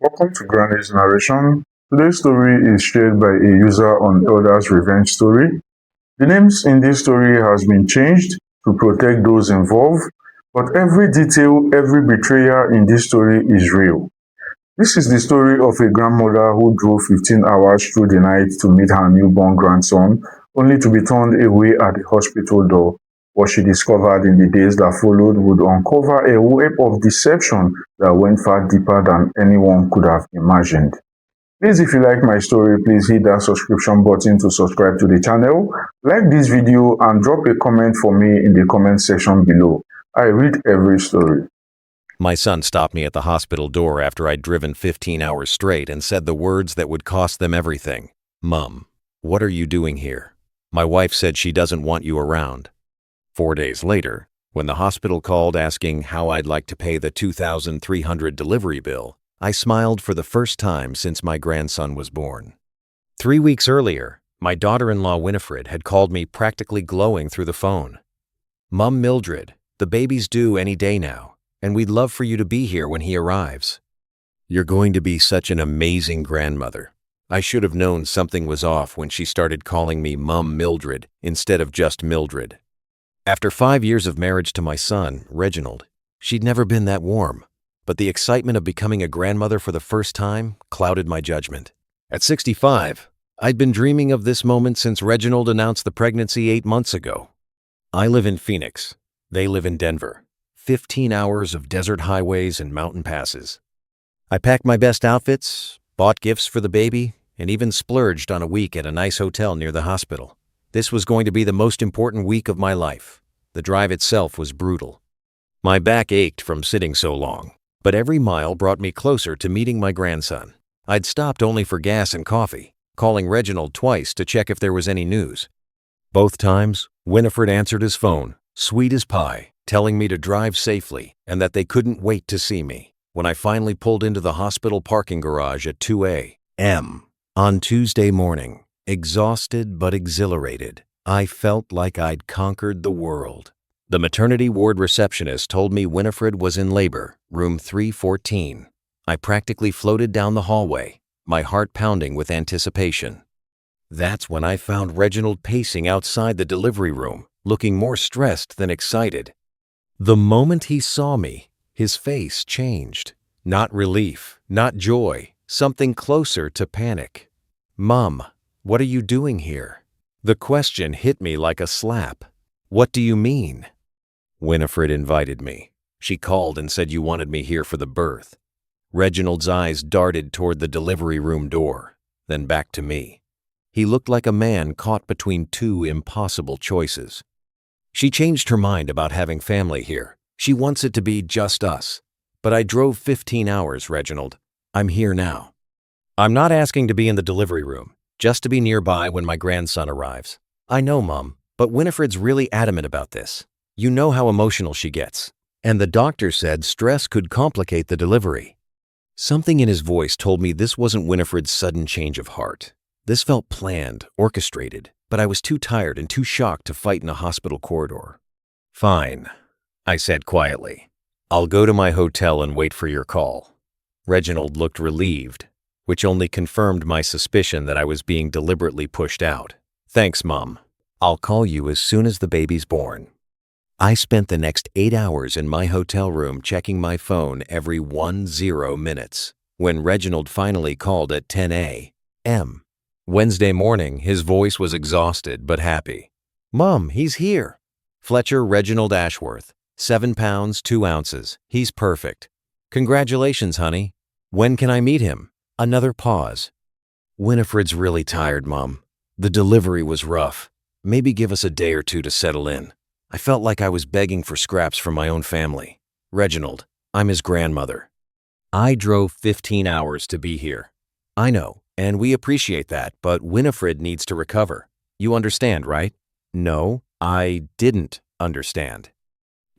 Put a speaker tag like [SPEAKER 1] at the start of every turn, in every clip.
[SPEAKER 1] Welcome to Granny's Narration. Today's story is shared by a user on Elder's Revenge Story. The names in this story has been changed to protect those involved, but every detail, every betrayal in this story is real. This is the story of a grandmother who drove 15 hours through the night to meet her newborn grandson, only to be turned away at the hospital door. What she discovered in the days that followed would uncover a web of deception that went far deeper than anyone could have imagined. Please, if you like my story, please hit that subscription button to subscribe to the channel, like this video and drop a comment for me in the comment section below. I read every story.
[SPEAKER 2] My son stopped me at the hospital door after I'd driven 15 hours straight and said the words that would cost them everything. "Mom, what are you doing here? My wife said she doesn't want you around." 4 days later, when the hospital called asking how I'd like to pay the $2,300 delivery bill, I smiled for the first time since my grandson was born. 3 weeks earlier, my daughter-in-law Winifred had called me practically glowing through the phone. "Mom Mildred, the baby's due any day now, and we'd love for you to be here when he arrives. You're going to be such an amazing grandmother." I should have known something was off when she started calling me Mom Mildred instead of just Mildred. After 5 years of marriage to my son, Reginald, she'd never been that warm, but the excitement of becoming a grandmother for the first time clouded my judgment. At 65, I'd been dreaming of this moment since Reginald announced the pregnancy 8 months ago. I live in Phoenix. They live in Denver. 15 hours of desert highways and mountain passes. I packed my best outfits, bought gifts for the baby, and even splurged on a week at a nice hotel near the hospital. This was going to be the most important week of my life. The drive itself was brutal. My back ached from sitting so long, but every mile brought me closer to meeting my grandson. I'd stopped only for gas and coffee, calling Reginald twice to check if there was any news. Both times, Winifred answered his phone, sweet as pie, telling me to drive safely and that they couldn't wait to see me. When I finally pulled into the hospital parking garage at 2 a.m. on Tuesday morning, exhausted but exhilarated, I felt like I'd conquered the world. The maternity ward receptionist told me Winifred was in labor, room 314. I practically floated down the hallway, my heart pounding with anticipation. That's when I found Reginald pacing outside the delivery room, looking more stressed than excited. The moment he saw me, his face changed. Not relief, not joy, something closer to panic. "Mom, what are you doing here?" The question hit me like a slap. "What do you mean?" "Winifred invited me. She called and said you wanted me here for the birth." Reginald's eyes darted toward the delivery room door, then back to me. He looked like a man caught between two impossible choices. "She changed her mind about having family here. She wants it to be just us. But I drove 15 hours, Reginald. I'm here now. I'm not asking to be in the delivery room, just to be nearby when my grandson arrives. I know, Mom, but Winifred's really adamant about this. You know how emotional she gets. And the doctor said stress could complicate the delivery." Something in his voice told me this wasn't Winifred's sudden change of heart. This felt planned, orchestrated, but I was too tired and too shocked to fight in a hospital corridor. "Fine," I said quietly. "I'll go to my hotel and wait for your call." Reginald looked relieved, which only confirmed my suspicion that I was being deliberately pushed out. "Thanks, Mom. I'll call you as soon as the baby's born." I spent the next 8 hours in my hotel room checking my phone every 10 minutes. When Reginald finally called at 10 a.m. Wednesday morning, his voice was exhausted but happy. "Mom, he's here. Fletcher Reginald Ashworth, 7 pounds, 2 ounces. He's perfect. Congratulations, honey. When can I meet him?" Another pause. "Winifred's really tired, Mom. The delivery was rough. Maybe give us a day or two to settle in." I felt like I was begging for scraps from my own family. "Reginald, I'm his grandmother. I drove 15 hours to be here. I know, and we appreciate that, but Winifred needs to recover. You understand, right?" No, I didn't understand.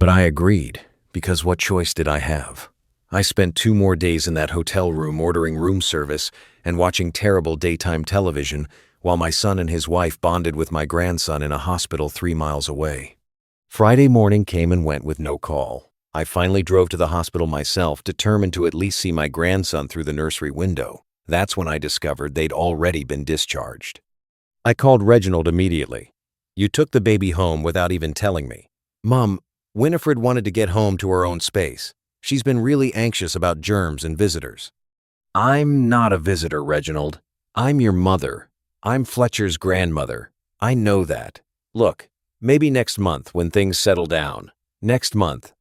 [SPEAKER 2] But I agreed, because what choice did I have? I spent 2 more days in that hotel room ordering room service and watching terrible daytime television while my son and his wife bonded with my grandson in a hospital 3 miles away. Friday morning came and went with no call. I finally drove to the hospital myself, determined to at least see my grandson through the nursery window. That's when I discovered they'd already been discharged. I called Reginald immediately. "You took the baby home without even telling me." "Mom, Winifred wanted to get home to her own space. She's been really anxious about germs and visitors." "I'm not a visitor, Reginald. I'm your mother. I'm Fletcher's grandmother. I know that. Look, maybe next month when things settle down. Next month."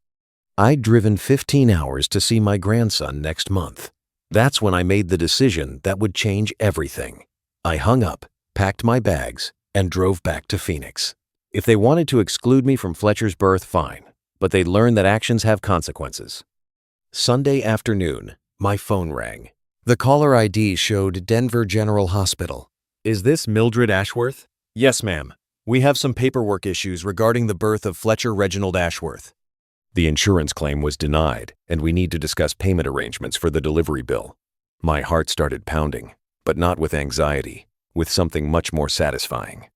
[SPEAKER 2] I'd driven 15 hours to see my grandson next month. That's when I made the decision that would change everything. I hung up, packed my bags, and drove back to Phoenix. If they wanted to exclude me from Fletcher's birth, fine, but they'd learn that actions have consequences. Sunday afternoon, my phone rang. The caller ID showed Denver General Hospital. "Is this Mildred Ashworth?" "Yes, ma'am. We have some paperwork issues regarding the birth of Fletcher Reginald Ashworth." The insurance claim was denied, and we need to discuss payment arrangements for the delivery bill. My heart started pounding, but not with anxiety, with something much more satisfying.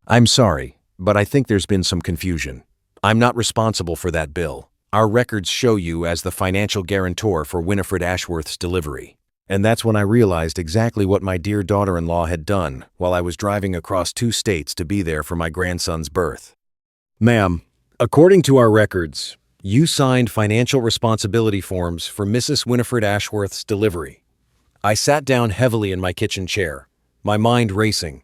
[SPEAKER 2] "I'm sorry, but I think there's been some confusion. I'm not responsible for that bill. Our records show you as the financial guarantor for Winifred Ashworth's delivery." And that's when I realized exactly what my dear daughter-in-law had done while I was driving across 2 states to be there for my grandson's birth. "Ma'am, according to our records, you signed financial responsibility forms for Mrs. Winifred Ashworth's delivery." I sat down heavily in my kitchen chair, my mind racing.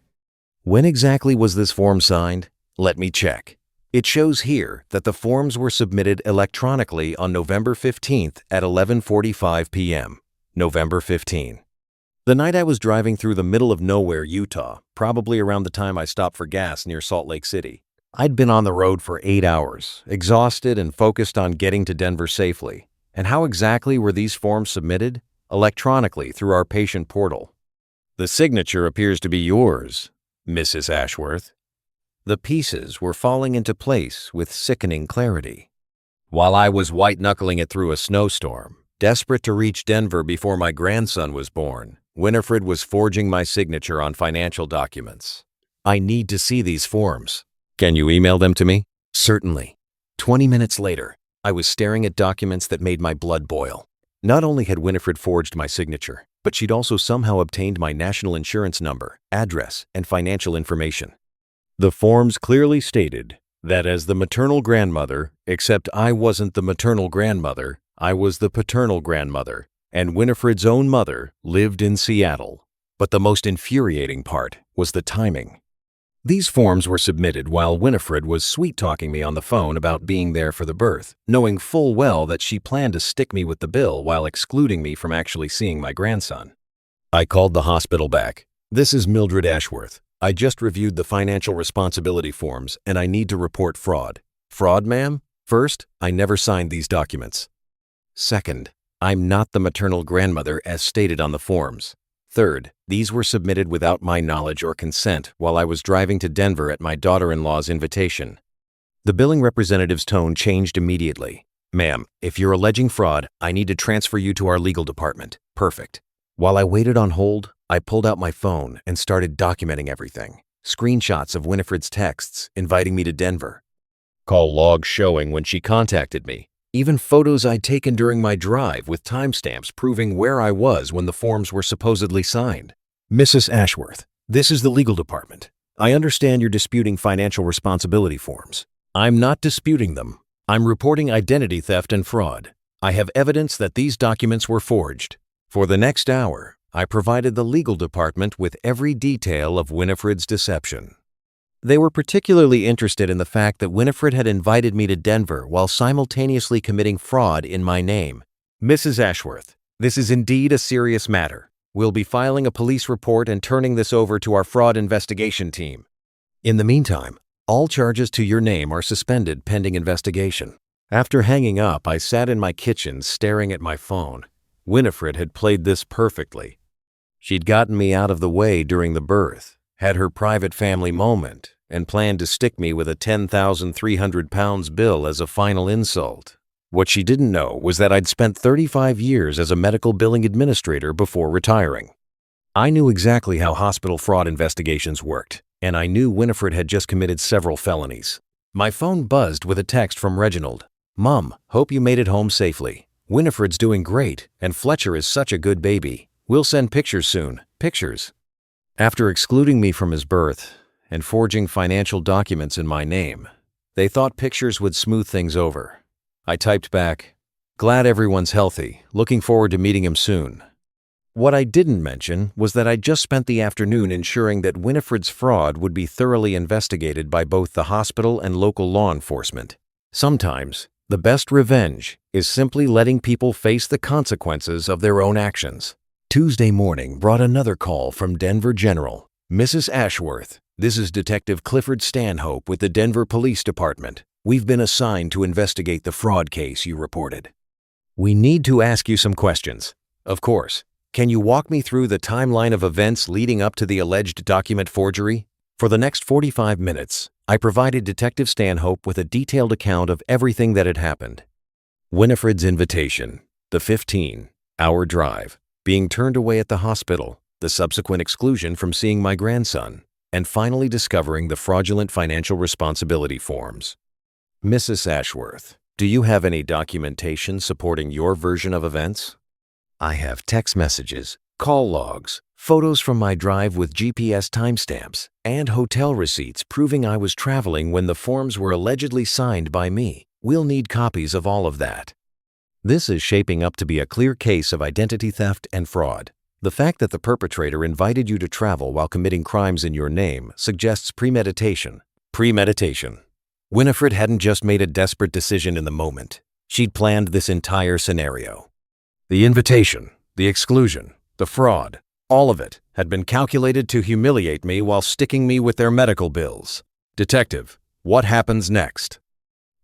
[SPEAKER 2] When exactly was this form signed? Let me check. It shows here that the forms were submitted electronically on November 15th at 11:45 p.m. November 15. The night I was driving through the middle of nowhere, Utah, probably around the time I stopped for gas near Salt Lake City. I'd been on the road for 8 hours, exhausted and focused on getting to Denver safely. And how exactly were these forms submitted? Electronically through our patient portal. "The signature appears to be yours, Mrs. Ashworth." The pieces were falling into place with sickening clarity. While I was white-knuckling it through a snowstorm, desperate to reach Denver before my grandson was born, Winifred was forging my signature on financial documents. "I need to see these forms. Can you email them to me?" "Certainly." 20 minutes later, I was staring at documents that made my blood boil. Not only had Winifred forged my signature, but she'd also somehow obtained my national insurance number, address, and financial information. The forms clearly stated that as the maternal grandmother, except I wasn't the maternal grandmother, I was the paternal grandmother, and Winifred's own mother lived in Seattle. But the most infuriating part was the timing. These forms were submitted while Winifred was sweet-talking me on the phone about being there for the birth, knowing full well that she planned to stick me with the bill while excluding me from actually seeing my grandson. I called the hospital back. "This is Mildred Ashworth. I just reviewed the financial responsibility forms and I need to report fraud." "Fraud, ma'am? First, I never signed these documents. Second, I'm not the maternal grandmother as stated on the forms. Third, these were submitted without my knowledge or consent while I was driving to Denver at my daughter-in-law's invitation." The billing representative's tone changed immediately. "Ma'am, if you're alleging fraud, I need to transfer you to our legal department." "Perfect." While I waited on hold, I pulled out my phone and started documenting everything. Screenshots of Winifred's texts inviting me to Denver. Call logs showing when she contacted me. Even photos I'd taken during my drive with timestamps proving where I was when the forms were supposedly signed. "Mrs. Ashworth, this is the legal department. I understand you're disputing financial responsibility forms. I'm not disputing them. I'm reporting identity theft and fraud. I have evidence that these documents were forged." For the next hour, I provided the legal department with every detail of Winifred's deception. They were particularly interested in the fact that Winifred had invited me to Denver while simultaneously committing fraud in my name. "Mrs. Ashworth, this is indeed a serious matter. We'll be filing a police report and turning this over to our fraud investigation team. In the meantime, all charges to your name are suspended pending investigation." After hanging up, I sat in my kitchen staring at my phone. Winifred had played this perfectly. She'd gotten me out of the way during the birth, had her private family moment, and planned to stick me with a 10,300 pounds bill as a final insult. What she didn't know was that I'd spent 35 years as a medical billing administrator before retiring. I knew exactly how hospital fraud investigations worked, and I knew Winifred had just committed several felonies. My phone buzzed with a text from Reginald. Mom, hope you made it home safely. Winifred's doing great, and Fletcher is such a good baby. We'll send pictures soon. Pictures. After excluding me from his birth and forging financial documents in my name, they thought pictures would smooth things over. I typed back, "Glad everyone's healthy. Looking forward to meeting him soon." What I didn't mention was that I'd just spent the afternoon ensuring that Winifred's fraud would be thoroughly investigated by both the hospital and local law enforcement. Sometimes, the best revenge is simply letting people face the consequences of their own actions. Tuesday morning brought another call from Denver General. "Mrs. Ashworth, this is Detective Clifford Stanhope with the Denver Police Department. We've been assigned to investigate the fraud case you reported. We need to ask you some questions. Of course. Can you walk me through the timeline of events leading up to the alleged document forgery?" For the next 45 minutes, I provided Detective Stanhope with a detailed account of everything that had happened. Winifred's invitation, the 15-hour drive, being turned away at the hospital, the subsequent exclusion from seeing my grandson, and finally discovering the fraudulent financial responsibility forms. "Mrs. Ashworth, do you have any documentation supporting your version of events?" "I have text messages, call logs, photos from my drive with GPS timestamps, and hotel receipts proving I was traveling when the forms were allegedly signed by me. We'll need copies of all of that." This is shaping up to be a clear case of identity theft and fraud. The fact that the perpetrator invited you to travel while committing crimes in your name suggests premeditation. Winifred hadn't just made a desperate decision in the moment. She'd planned this entire scenario. The invitation, the exclusion, the fraud, all of it had been calculated to humiliate me while sticking me with their medical bills. "Detective, what happens next?"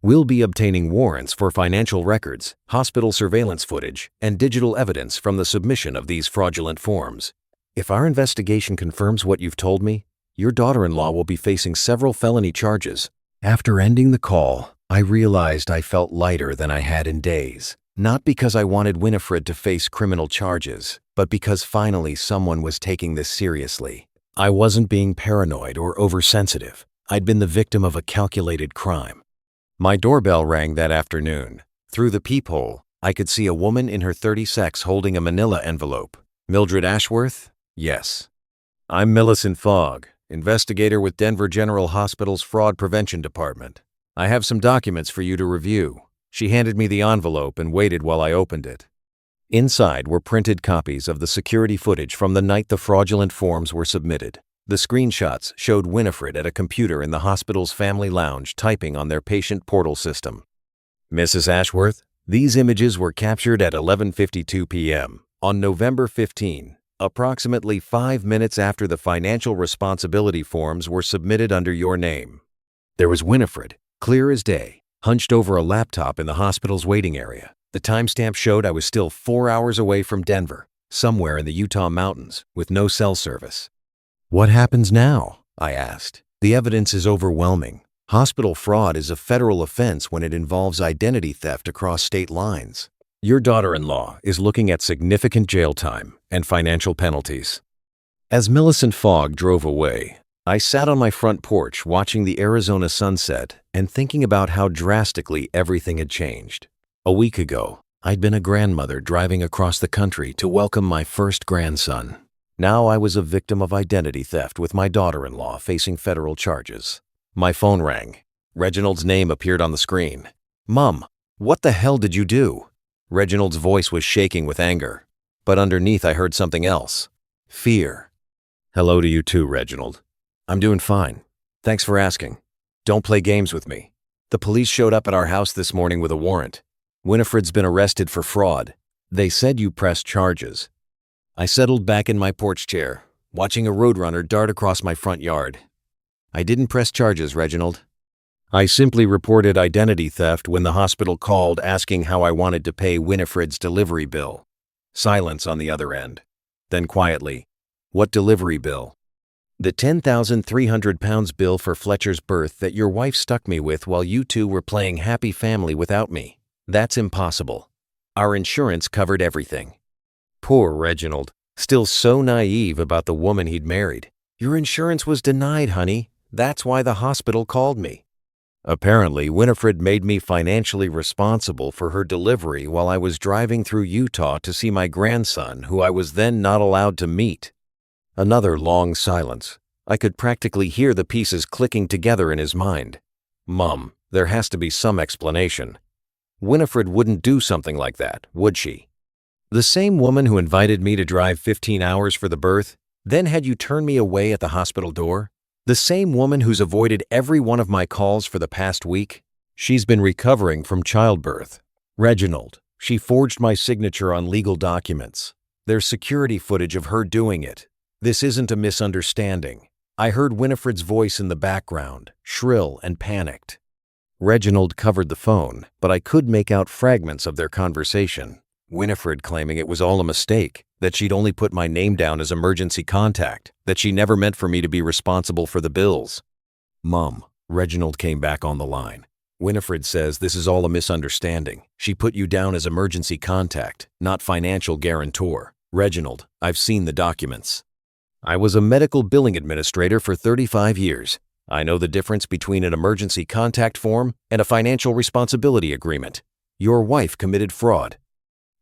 [SPEAKER 2] "We'll be obtaining warrants for financial records, hospital surveillance footage, and digital evidence from the submission of these fraudulent forms. If our investigation confirms what you've told me, your daughter-in-law will be facing several felony charges." After ending the call, I realized I felt lighter than I had in days. Not because I wanted Winifred to face criminal charges, but because finally someone was taking this seriously. I wasn't being paranoid or oversensitive. I'd been the victim of a calculated crime. My doorbell rang that afternoon. Through the peephole, I could see a woman in her 30s holding a manila envelope. "Mildred Ashworth?" "Yes." "I'm Millicent Fogg, investigator with Denver General Hospital's Fraud Prevention Department. I have some documents for you to review." She handed me the envelope and waited while I opened it. Inside were printed copies of the security footage from the night the fraudulent forms were submitted. The screenshots showed Winifred at a computer in the hospital's family lounge typing on their patient portal system. "Mrs. Ashworth, these images were captured at 11:52 p.m. on November 15, approximately 5 minutes after the financial responsibility forms were submitted under your name." There was Winifred, clear as day, hunched over a laptop in the hospital's waiting area. The timestamp showed I was still 4 hours away from Denver, somewhere in the Utah mountains, with no cell service. "What happens now?" I asked. "The evidence is overwhelming. Hospital fraud is a federal offense when it involves identity theft across state lines. Your daughter-in-law is looking at significant jail time and financial penalties." As Millicent Fogg drove away, I sat on my front porch watching the Arizona sunset and thinking about how drastically everything had changed. A week ago, I'd been a grandmother driving across the country to welcome my first grandson. Now I was a victim of identity theft with my daughter-in-law facing federal charges. My phone rang. Reginald's name appeared on the screen. "Mom, what the hell did you do?" Reginald's voice was shaking with anger, but underneath I heard something else. Fear. "Hello to you too, Reginald. I'm doing fine. Thanks for asking. Don't play games with me. The police showed up at our house this morning with a warrant. Winifred's been arrested for fraud. They said you pressed charges." I settled back in my porch chair, watching a roadrunner dart across my front yard. "I didn't press charges, Reginald. I simply reported identity theft when the hospital called asking how I wanted to pay Winifred's delivery bill." Silence on the other end. Then quietly, "What delivery bill?" "The 10,300 pounds bill for Fletcher's birth that your wife stuck me with while you two were playing happy family without me. That's impossible. Our insurance covered everything." Poor Reginald, still so naive about the woman he'd married. "Your insurance was denied, honey. That's why the hospital called me." Apparently, Winifred made me financially responsible for her delivery while I was driving through Utah to see my grandson, who I was then not allowed to meet. Another long silence. I could practically hear the pieces clicking together in his mind. Mom, there has to be some explanation. Winifred wouldn't do something like that, would she? The same woman who invited me to drive 15 hours for the birth, then had you turn me away at the hospital door? The same woman who's avoided every one of my calls for the past week? She's been recovering from childbirth. Reginald, she forged my signature on legal documents. There's security footage of her doing it. This isn't a misunderstanding. I heard Winifred's voice in the background, shrill and panicked. Reginald covered the phone, but I could make out fragments of their conversation. Winifred claiming it was all a mistake, that she'd only put my name down as emergency contact, that she never meant for me to be responsible for the bills. Mom, Reginald came back on the line. Winifred says this is all a misunderstanding. She put you down as emergency contact, not financial guarantor. Reginald, I've seen the documents. I was a medical billing administrator for 35 years. I know the difference between an emergency contact form and a financial responsibility agreement. Your wife committed fraud.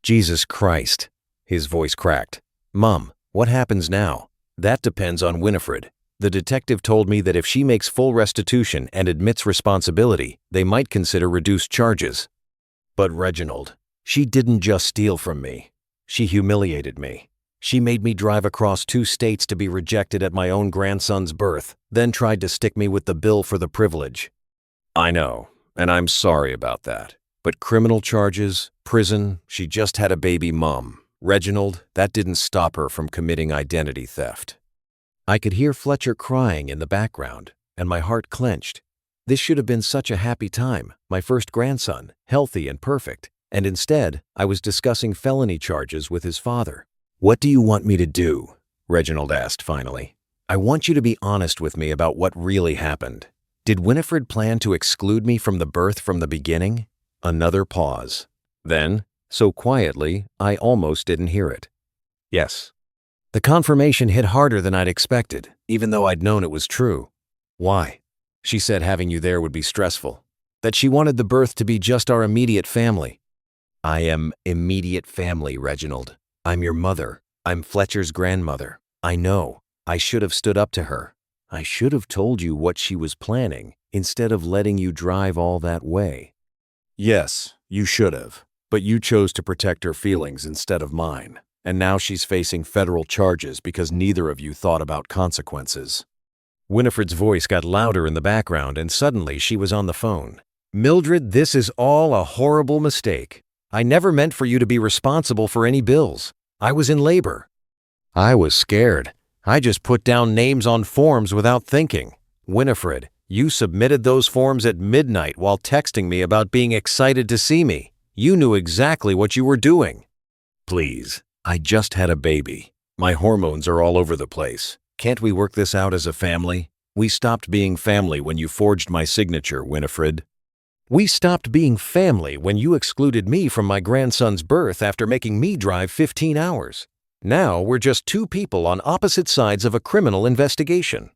[SPEAKER 2] Jesus Christ. His voice cracked. Mom, what happens now? That depends on Winifred. The detective told me that if she makes full restitution and admits responsibility, they might consider reduced charges. But Reginald, she didn't just steal from me. She humiliated me. She made me drive across 2 states to be rejected at my own grandson's birth, then tried to stick me with the bill for the privilege. I know, and I'm sorry about that. But criminal charges, prison, she just had a baby mom. Reginald, that didn't stop her from committing identity theft. I could hear Fletcher crying in the background, and my heart clenched. This should have been such a happy time, my first grandson, healthy and perfect, and instead, I was discussing felony charges with his father. What do you want me to do? Reginald asked finally. I want you to be honest with me about what really happened. Did Winifred plan to exclude me from the birth from the beginning? Another pause. Then, so quietly, I almost didn't hear it. Yes. The confirmation hit harder than I'd expected, even though I'd known it was true. Why? She said having you there would be stressful. That she wanted the birth to be just our immediate family. I am immediate family, Reginald. I'm your mother. I'm Fletcher's grandmother. I know. I should have stood up to her. I should have told you what she was planning instead of letting you drive all that way. Yes, you should have. But you chose to protect her feelings instead of mine. And now she's facing federal charges because neither of you thought about consequences. Winifred's voice got louder in the background, and suddenly she was on the phone. Mildred, this is all a horrible mistake. I never meant for you to be responsible for any bills. I was in labor. I was scared. I just put down names on forms without thinking. Winifred, you submitted those forms at midnight while texting me about being excited to see me. You knew exactly what you were doing. Please, I just had a baby. My hormones are all over the place. Can't we work this out as a family? We stopped being family when you forged my signature, Winifred. We stopped being family when you excluded me from my grandson's birth after making me drive 15 hours. Now we're just 2 people on opposite sides of a criminal investigation.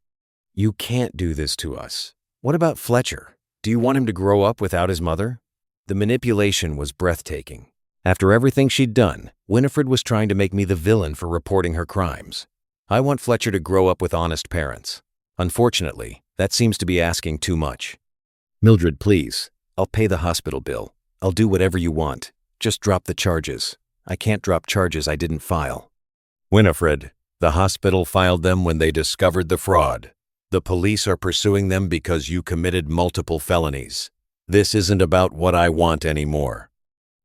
[SPEAKER 2] You can't do this to us. What about Fletcher? Do you want him to grow up without his mother? The manipulation was breathtaking. After everything she'd done, Winifred was trying to make me the villain for reporting her crimes. I want Fletcher to grow up with honest parents. Unfortunately, that seems to be asking too much. Mildred, please. I'll pay the hospital bill. I'll do whatever you want. Just drop the charges. I can't drop charges I didn't file. Winifred, the hospital filed them when they discovered the fraud. The police are pursuing them because you committed multiple felonies. This isn't about what I want anymore.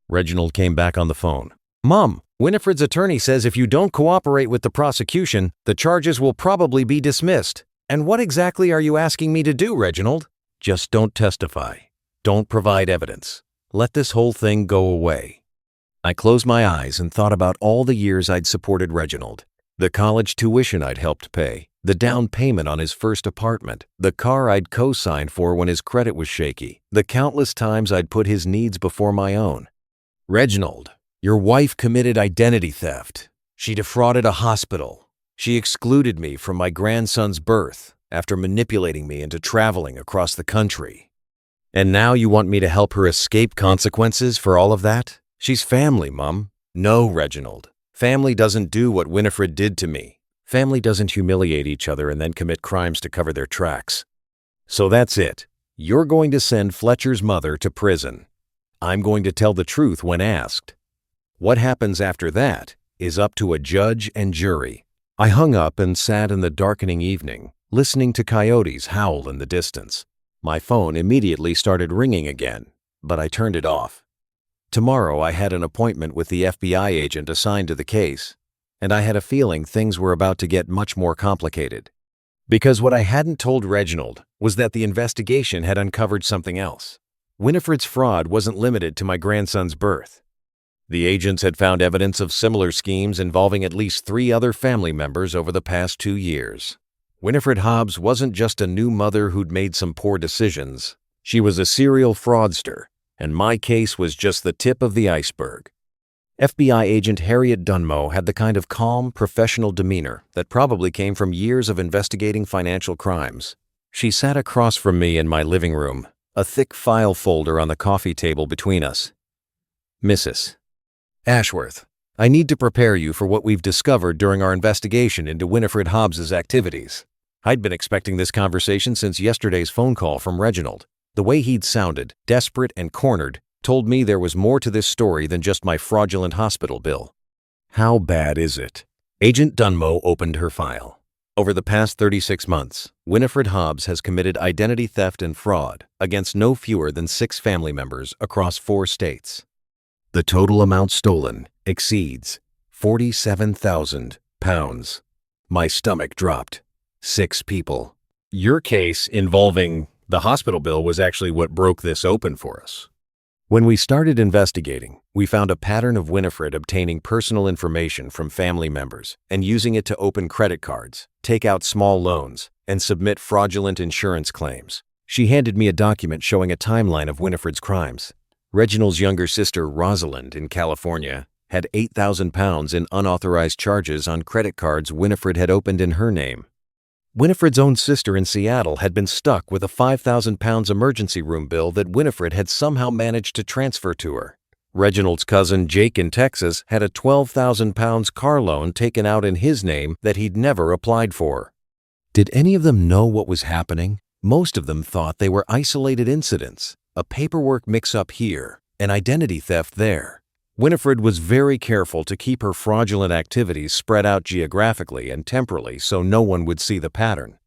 [SPEAKER 2] Reginald came back on the phone. Mom, Winifred's attorney says if you don't cooperate with the prosecution, the charges will probably be dismissed. And what exactly are you asking me to do, Reginald? Just don't testify. Don't provide evidence. Let this whole thing go away. I closed my eyes and thought about all the years I'd supported Reginald. The college tuition I'd helped pay, the down payment on his first apartment, the car I'd co-signed for when his credit was shaky, the countless times I'd put his needs before my own. Reginald, your wife committed identity theft. She defrauded a hospital. She excluded me from my grandson's birth after manipulating me into traveling across the country. And now you want me to help her escape consequences for all of that? She's family, Mom. No, Reginald. Family doesn't do what Winifred did to me. Family doesn't humiliate each other and then commit crimes to cover their tracks. So that's it. You're going to send Fletcher's mother to prison. I'm going to tell the truth when asked. What happens after that is up to a judge and jury. I hung up and sat in the darkening evening, listening to coyotes howl in the distance. My phone immediately started ringing again, but I turned it off. Tomorrow I had an appointment with the FBI agent assigned to the case, and I had a feeling things were about to get much more complicated. Because what I hadn't told Reginald was that the investigation had uncovered something else. Winifred's fraud wasn't limited to my grandson's birth. The agents had found evidence of similar schemes involving at least 3 other family members over the past 2 years. Winifred Hobbs wasn't just a new mother who'd made some poor decisions. She was a serial fraudster, and my case was just the tip of the iceberg. FBI agent Harriet Dunmo had the kind of calm, professional demeanor that probably came from years of investigating financial crimes. She sat across from me in my living room, a thick file folder on the coffee table between us. Mrs. Ashworth, I need to prepare you for what we've discovered during our investigation into Winifred Hobbs's activities. I'd been expecting this conversation since yesterday's phone call from Reginald. The way he'd sounded, desperate and cornered, told me there was more to this story than just my fraudulent hospital bill. How bad is it? Agent Dunmo opened her file. Over the past 36 months, Winifred Hobbs has committed identity theft and fraud against no fewer than 6 family members across 4 states. The total amount stolen exceeds £47,000. My stomach dropped. 6 people. Your case involving the hospital bill was actually what broke this open for us. When we started investigating, we found a pattern of Winifred obtaining personal information from family members and using it to open credit cards, take out small loans, and submit fraudulent insurance claims. She handed me a document showing a timeline of Winifred's crimes. Reginald's younger sister, Rosalind, in California, had £8,000 in unauthorized charges on credit cards Winifred had opened in her name. Winifred's own sister in Seattle had been stuck with a £5,000 emergency room bill that Winifred had somehow managed to transfer to her. Reginald's cousin, Jake, in Texas, had a £12,000 car loan taken out in his name that he'd never applied for. Did any of them know what was happening? Most of them thought they were isolated incidents. A paperwork mix-up here, an identity theft there. Winifred was very careful to keep her fraudulent activities spread out geographically and temporally so no one would see the pattern.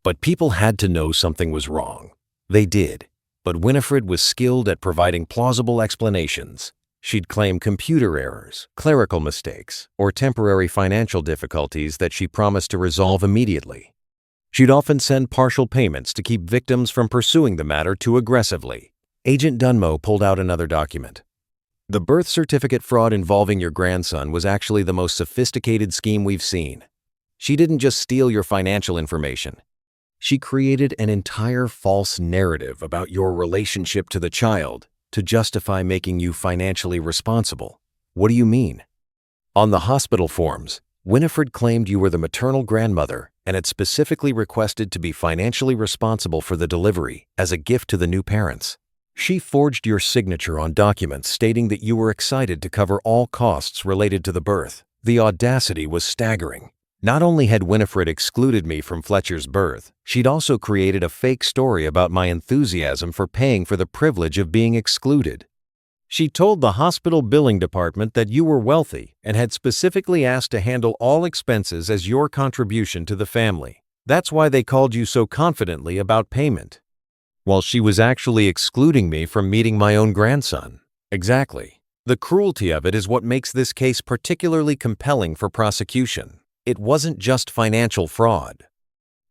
[SPEAKER 2] But people had to know something was wrong. They did. But Winifred was skilled at providing plausible explanations. She'd claim computer errors, clerical mistakes, or temporary financial difficulties that she promised to resolve immediately. She'd often send partial payments to keep victims from pursuing the matter too aggressively. Agent Dunmo pulled out another document. The birth certificate fraud involving your grandson was actually the most sophisticated scheme we've seen. She didn't just steal your financial information. She created an entire false narrative about your relationship to the child to justify making you financially responsible. What do you mean? On the hospital forms, Winifred claimed you were the maternal grandmother and had specifically requested to be financially responsible for the delivery as a gift to the new parents. She forged your signature on documents stating that you were excited to cover all costs related to the birth. The audacity was staggering. Not only had Winifred excluded me from Fletcher's birth, she'd also created a fake story about my enthusiasm for paying for the privilege of being excluded. She told the hospital billing department that you were wealthy and had specifically asked to handle all expenses as your contribution to the family. That's why they called you so confidently about payment. While she was actually excluding me from meeting my own grandson. Exactly. The cruelty of it is what makes this case particularly compelling for prosecution. It wasn't just financial fraud.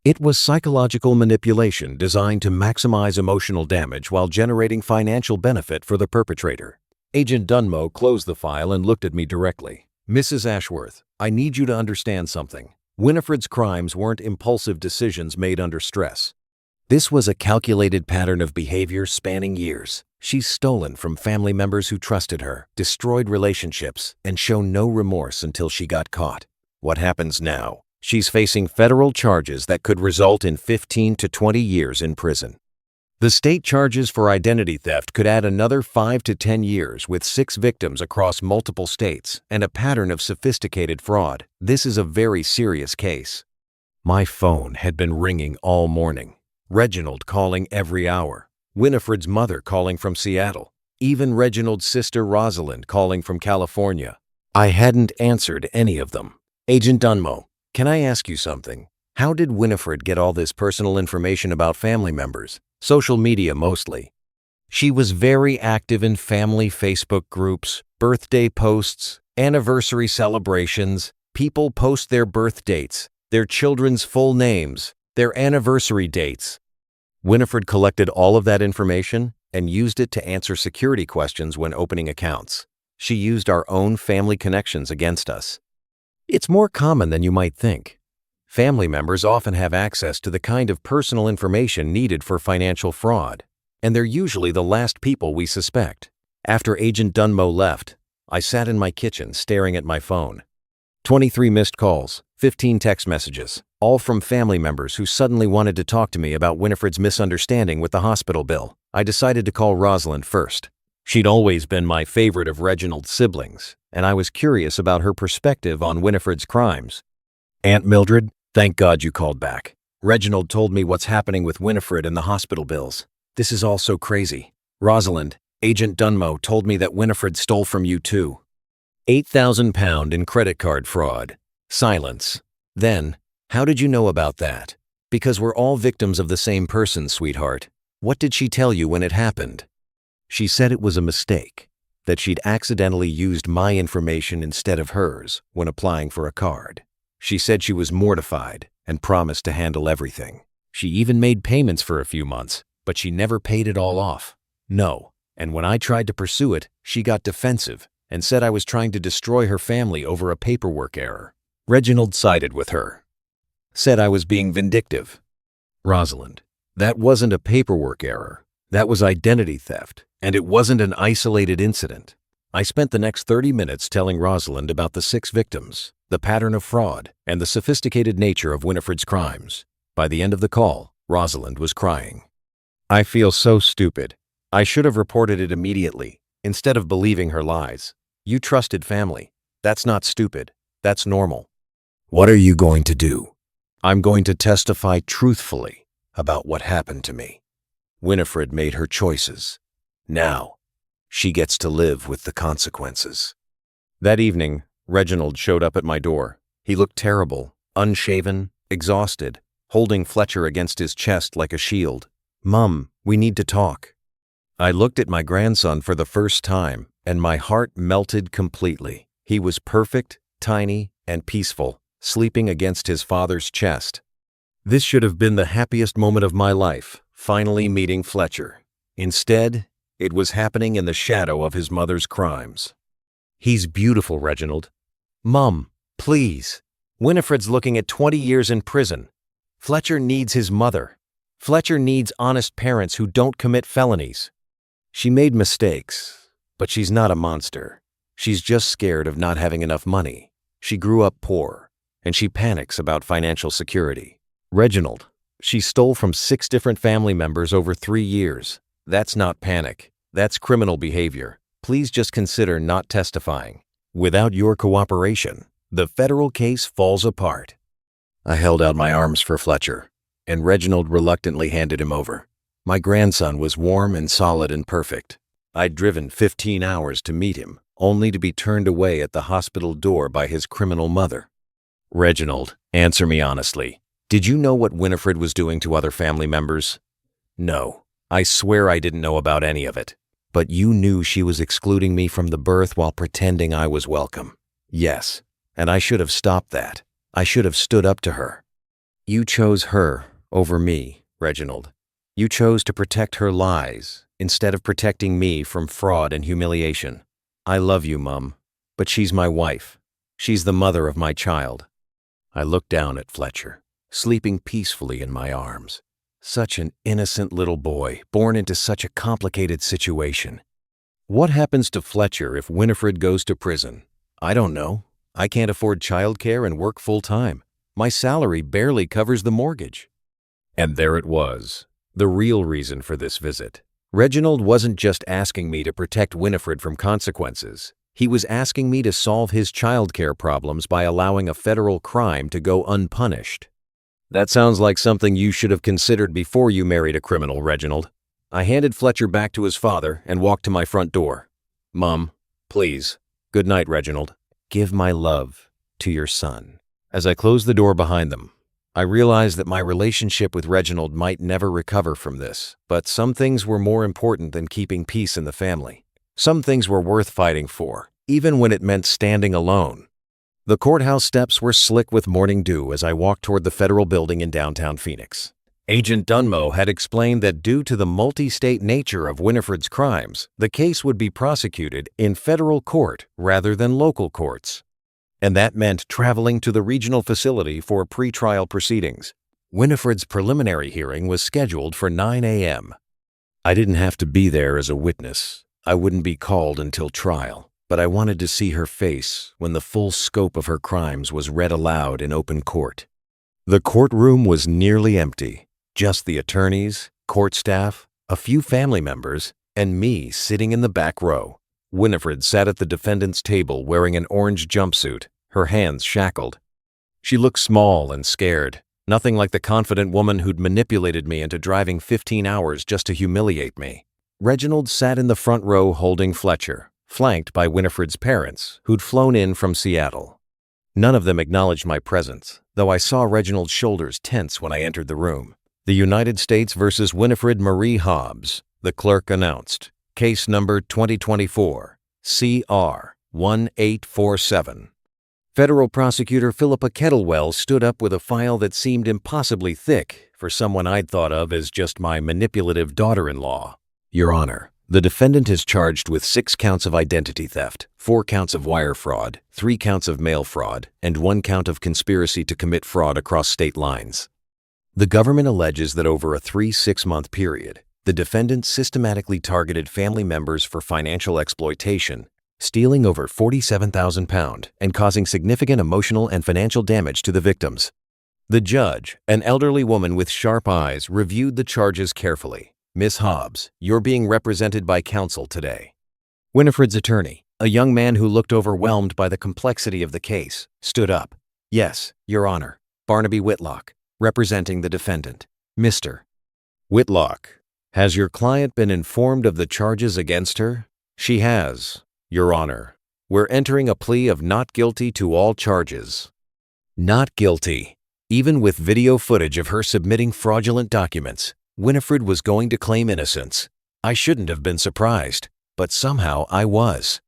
[SPEAKER 2] It was psychological manipulation designed to maximize emotional damage while generating financial benefit for the perpetrator. Agent Dunmo closed the file and looked at me directly. Mrs. Ashworth, I need you to understand something. Winifred's crimes weren't impulsive decisions made under stress. This was a calculated pattern of behavior spanning years. She's stolen from family members who trusted her, destroyed relationships, and shown no remorse until she got caught. What happens now? She's facing federal charges that could result in 15 to 20 years in prison. The state charges for identity theft could add another 5 to 10 years with 6 victims across multiple states and a pattern of sophisticated fraud. This is a very serious case. My phone had been ringing all morning. Reginald calling every hour. Winifred's mother calling from Seattle. Even Reginald's sister Rosalind calling from California. I hadn't answered any of them. Agent Dunmo, can I ask you something? How did Winifred get all this personal information about family members? Social media mostly. She was very active in family Facebook groups, birthday posts, anniversary celebrations. People post their birth dates, their children's full names, their anniversary dates. Winifred collected all of that information and used it to answer security questions when opening accounts. She used our own family connections against us. It's more common than you might think. Family members often have access to the kind of personal information needed for financial fraud, and they're usually the last people we suspect. After Agent Dunmo left, I sat in my kitchen staring at my phone. 23 missed calls, 15 text messages, all from family members who suddenly wanted to talk to me about Winifred's misunderstanding with the hospital bill. I decided to call Rosalind first. She'd always been my favorite of Reginald's siblings, and I was curious about her perspective on Winifred's crimes. Aunt Mildred, thank God you called back. Reginald told me what's happening with Winifred and the hospital bills. This is all so crazy. Rosalind, Agent Dunmo told me that Winifred stole from you too. £8,000 in credit card fraud. Silence. Then, how did you know about that? Because we're all victims of the same person, sweetheart. What did she tell you when it happened? She said it was a mistake, that she'd accidentally used my information instead of hers when applying for a card. She said she was mortified and promised to handle everything. She even made payments for a few months, but she never paid it all off. No, and when I tried to pursue it, she got defensive and said I was trying to destroy her family over a paperwork error. Reginald sided with her. Said I was being vindictive. Rosalind, that wasn't a paperwork error. That was identity theft, and it wasn't an isolated incident. I spent the next 30 minutes telling Rosalind about the 6 victims, the pattern of fraud, and the sophisticated nature of Winifred's crimes. By the end of the call, Rosalind was crying. I feel so stupid. I should have reported it immediately, instead of believing her lies. You trusted family. That's not stupid. That's normal. What are you going to do? I'm going to testify truthfully about what happened to me. Winifred made her choices. Now, she gets to live with the consequences. That evening, Reginald showed up at my door. He looked terrible, unshaven, exhausted, holding Fletcher against his chest like a shield. Mum, we need to talk. I looked at my grandson for the first time, and my heart melted completely. He was perfect, tiny, and peaceful, sleeping against his father's chest. This should have been the happiest moment of my life, finally meeting Fletcher. Instead, it was happening in the shadow of his mother's crimes. He's beautiful, Reginald. Mum, please. Winifred's looking at 20 years in prison. Fletcher needs his mother. Fletcher needs honest parents who don't commit felonies. She made mistakes, but she's not a monster. She's just scared of not having enough money. She grew up poor, and she panics about financial security. Reginald, she stole from 6 different family members over 3 years. That's not panic. That's criminal behavior. Please just consider not testifying. Without your cooperation, the federal case falls apart. I held out my arms for Fletcher, and Reginald reluctantly handed him over. My grandson was warm and solid and perfect. I'd driven 15 hours to meet him, only to be turned away at the hospital door by his criminal mother. Reginald, answer me honestly. Did you know what Winifred was doing to other family members? No, I swear I didn't know about any of it. But you knew she was excluding me from the birth while pretending I was welcome. Yes, and I should have stopped that. I should have stood up to her. You chose her over me, Reginald. You chose to protect her lies instead of protecting me from fraud and humiliation. I love you, Mum, but she's my wife. She's the mother of my child. I looked down at Fletcher, sleeping peacefully in my arms. Such an innocent little boy, born into such a complicated situation. What happens to Fletcher if Winifred goes to prison? I don't know. I can't afford childcare and work full-time. My salary barely covers the mortgage. And there it was. The real reason for this visit. Reginald wasn't just asking me to protect Winifred from consequences. He was asking me to solve his childcare problems by allowing a federal crime to go unpunished. That sounds like something you should have considered before you married a criminal, Reginald. I handed Fletcher back to his father and walked to my front door. Mom, please. Good night, Reginald. Give my love to your son. As I closed the door behind them, I realized that my relationship with Reginald might never recover from this, but some things were more important than keeping peace in the family. Some things were worth fighting for, even when it meant standing alone. The courthouse steps were slick with morning dew as I walked toward the federal building in downtown Phoenix. Agent Dunmo had explained that due to the multi-state nature of Winifred's crimes, the case would be prosecuted in federal court rather than local courts. And that meant traveling to the regional facility for pretrial proceedings. Winifred's preliminary hearing was scheduled for 9 a.m. I didn't have to be there as a witness. I wouldn't be called until trial, but I wanted to see her face when the full scope of her crimes was read aloud in open court. The courtroom was nearly empty, just the attorneys, court staff, a few family members, and me sitting in the back row. Winifred sat at the defendant's table wearing an orange jumpsuit, her hands shackled. She looked small and scared, nothing like the confident woman who'd manipulated me into driving 15 hours just to humiliate me. Reginald sat in the front row holding Fletcher, flanked by Winifred's parents, who'd flown in from Seattle. None of them acknowledged my presence, though I saw Reginald's shoulders tense when I entered the room. The United States versus Winifred Marie Hobbs, the clerk announced. Case number 2024, CR 1847. Federal prosecutor Philippa Kettlewell stood up with a file that seemed impossibly thick for someone I'd thought of as just my manipulative daughter-in-law. Your Honor, the defendant is charged with 6 counts of identity theft, 4 counts of wire fraud, 3 counts of mail fraud, and 1 count of conspiracy to commit fraud across state lines. The government alleges that over a 3-6-month period, the defendant systematically targeted family members for financial exploitation, stealing over £47,000 and causing significant emotional and financial damage to the victims. The judge, an elderly woman with sharp eyes, reviewed the charges carefully. Miss Hobbs, you're being represented by counsel today. Winifred's attorney, a young man who looked overwhelmed by the complexity of the case, stood up. Yes, Your Honor. Barnaby Whitlock, representing the defendant. Mr. Whitlock. Has your client been informed of the charges against her? She has, Your Honor. We're entering a plea of not guilty to all charges. Not guilty. Even with video footage of her submitting fraudulent documents, Winifred was going to claim innocence. I shouldn't have been surprised, but somehow I was.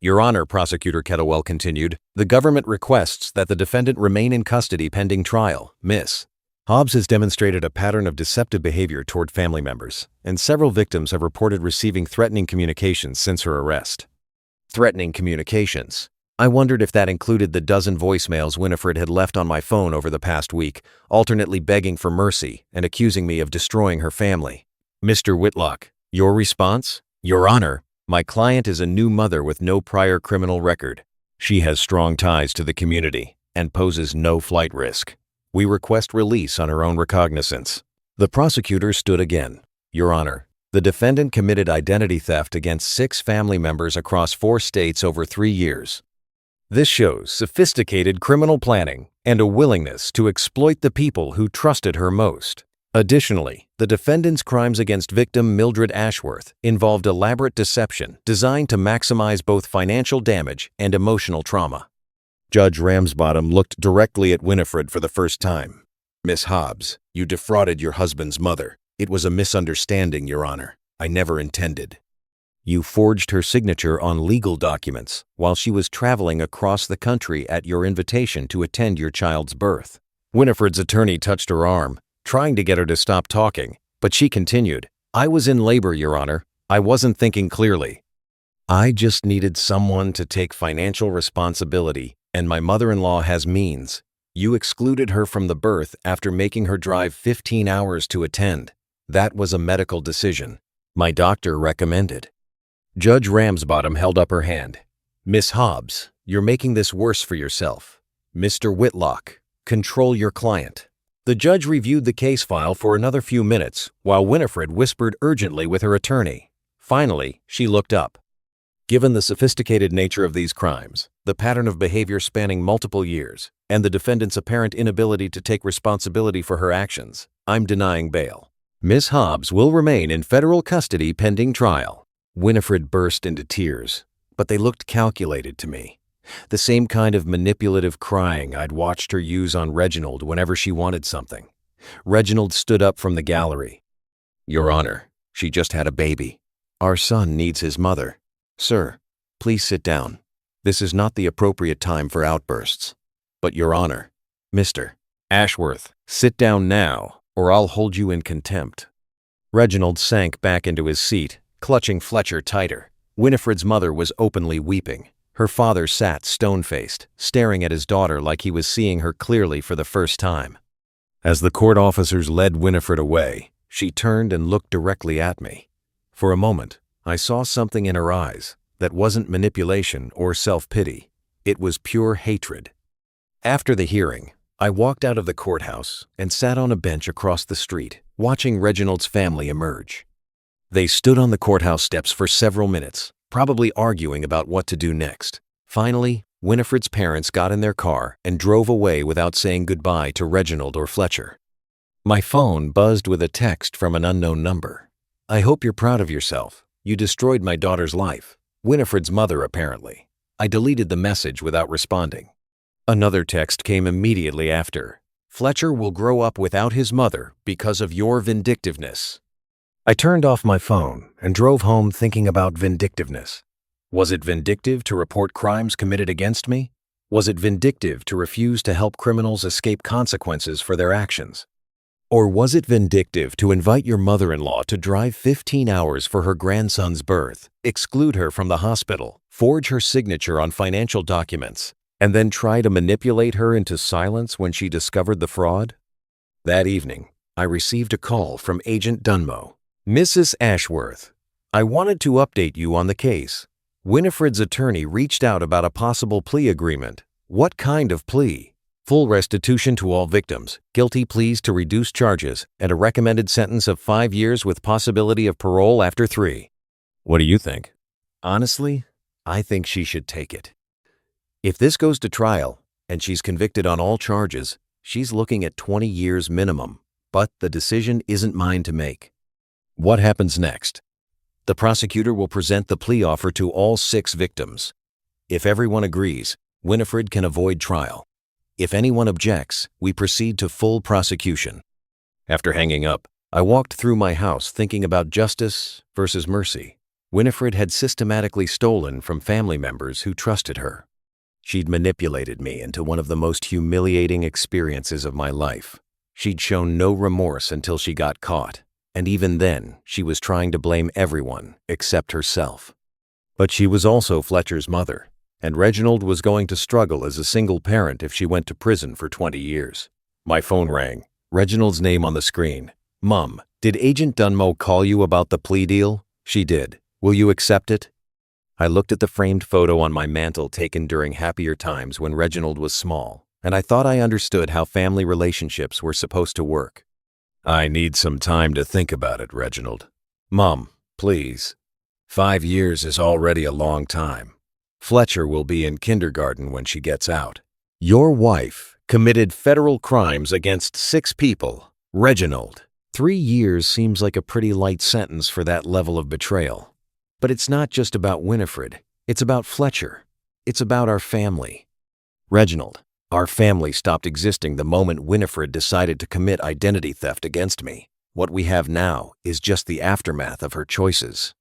[SPEAKER 2] Your Honor, Prosecutor Kettlewell continued, the government requests that the defendant remain in custody pending trial. Miss Hobbs has demonstrated a pattern of deceptive behavior toward family members, and several victims have reported receiving threatening communications since her arrest. Threatening communications. I wondered if that included the dozen voicemails Winifred had left on my phone over the past week, alternately begging for mercy and accusing me of destroying her family. Mr. Whitlock, your response? Your Honor, my client is a new mother with no prior criminal record. She has strong ties to the community and poses no flight risk. We request release on her own recognizance. The prosecutor stood again. Your Honor, the defendant committed identity theft against 6 family members across 4 states over 3 years. This shows sophisticated criminal planning and a willingness to exploit the people who trusted her most. Additionally, the defendant's crimes against victim Mildred Ashworth involved elaborate deception designed to maximize both financial damage and emotional trauma. Judge Ramsbottom looked directly at Winifred for the first time. Miss Hobbs, you defrauded your husband's mother. It was a misunderstanding, Your Honor. I never intended. You forged her signature on legal documents while she was traveling across the country at your invitation to attend your child's birth. Winifred's attorney touched her arm, trying to get her to stop talking, but she continued, I was in labor, Your Honor. I wasn't thinking clearly. I just needed someone to take financial responsibility, and my mother-in-law has means. You excluded her from the birth after making her drive 15 hours to attend. That was a medical decision. My doctor recommended. Judge Ramsbottom held up her hand. Miss Hobbs, you're making this worse for yourself. Mr. Whitlock, control your client. The judge reviewed the case file for another few minutes while Winifred whispered urgently with her attorney. Finally, she looked up. Given the sophisticated nature of these crimes, the pattern of behavior spanning multiple years, and the defendant's apparent inability to take responsibility for her actions, I'm denying bail. Miss Hobbs will remain in federal custody pending trial. Winifred burst into tears, but they looked calculated to me. The same kind of manipulative crying I'd watched her use on Reginald whenever she wanted something. Reginald stood up from the gallery. "Your Honor, she just had a baby. Our son needs his mother. Sir, please sit down. This is not the appropriate time for outbursts. But Your Honor, Mr. Ashworth, sit down now, or I'll hold you in contempt." Reginald sank back into his seat, clutching Fletcher tighter. Winifred's mother was openly weeping. Her father sat stone-faced, staring at his daughter like he was seeing her clearly for the first time. As the court officers led Winifred away, she turned and looked directly at me. For a moment, I saw something in her eyes that wasn't manipulation or self-pity. It was pure hatred. After the hearing, I walked out of the courthouse and sat on a bench across the street, watching Reginald's family emerge. They stood on the courthouse steps for several minutes, probably arguing about what to do next. Finally, Winifred's parents got in their car and drove away without saying goodbye to Reginald or Fletcher. My phone buzzed with a text from an unknown number. "I hope you're proud of yourself. You destroyed my daughter's life." Winifred's mother, apparently. I deleted the message without responding. Another text came immediately after. "Fletcher will grow up without his mother because of your vindictiveness." I turned off my phone and drove home thinking about vindictiveness. Was it vindictive to report crimes committed against me? Was it vindictive to refuse to help criminals escape consequences for their actions? Or was it vindictive to invite your mother-in-law to drive 15 hours for her grandson's birth, exclude her from the hospital, forge her signature on financial documents, and then try to manipulate her into silence when she discovered the fraud? That evening, I received a call from Agent Dunmo. "Mrs. Ashworth, I wanted to update you on the case. Winifred's attorney reached out about a possible plea agreement." "What kind of plea?" "Full restitution to all victims, guilty pleas to reduce charges, and a recommended sentence of 5 years with possibility of parole after 3. What do you think?" Honestly, I think she should take it. If this goes to trial, and she's convicted on all charges, she's looking at 20 years minimum. But the decision isn't mine to make. What happens next? The prosecutor will present the plea offer to all 6 victims. If everyone agrees, Winifred can avoid trial. If anyone objects, we proceed to full prosecution. After hanging up, I walked through my house thinking about justice versus mercy. Winifred had systematically stolen from family members who trusted her. She'd manipulated me into one of the most humiliating experiences of my life. She'd shown no remorse until she got caught. And even then, she was trying to blame everyone except herself. But she was also Fletcher's mother, and Reginald was going to struggle as a single parent if she went to prison for 20 years. My phone rang, Reginald's name on the screen. "Mom, did Agent Dunmo call you about the plea deal?" "She did. Will you accept it?" I looked at the framed photo on my mantle taken during happier times when Reginald was small, and I thought I understood how family relationships were supposed to work. "I need some time to think about it, Reginald." "Mom, please. 5 years is already a long time. Fletcher will be in kindergarten when she gets out. Your wife committed federal crimes against 6 people. Reginald, 3 years seems like a pretty light sentence for that level of betrayal. But it's not just about Winifred. It's about Fletcher. It's about our family. Reginald, our family stopped existing the moment Winifred decided to commit identity theft against me. What we have now is just the aftermath of her choices."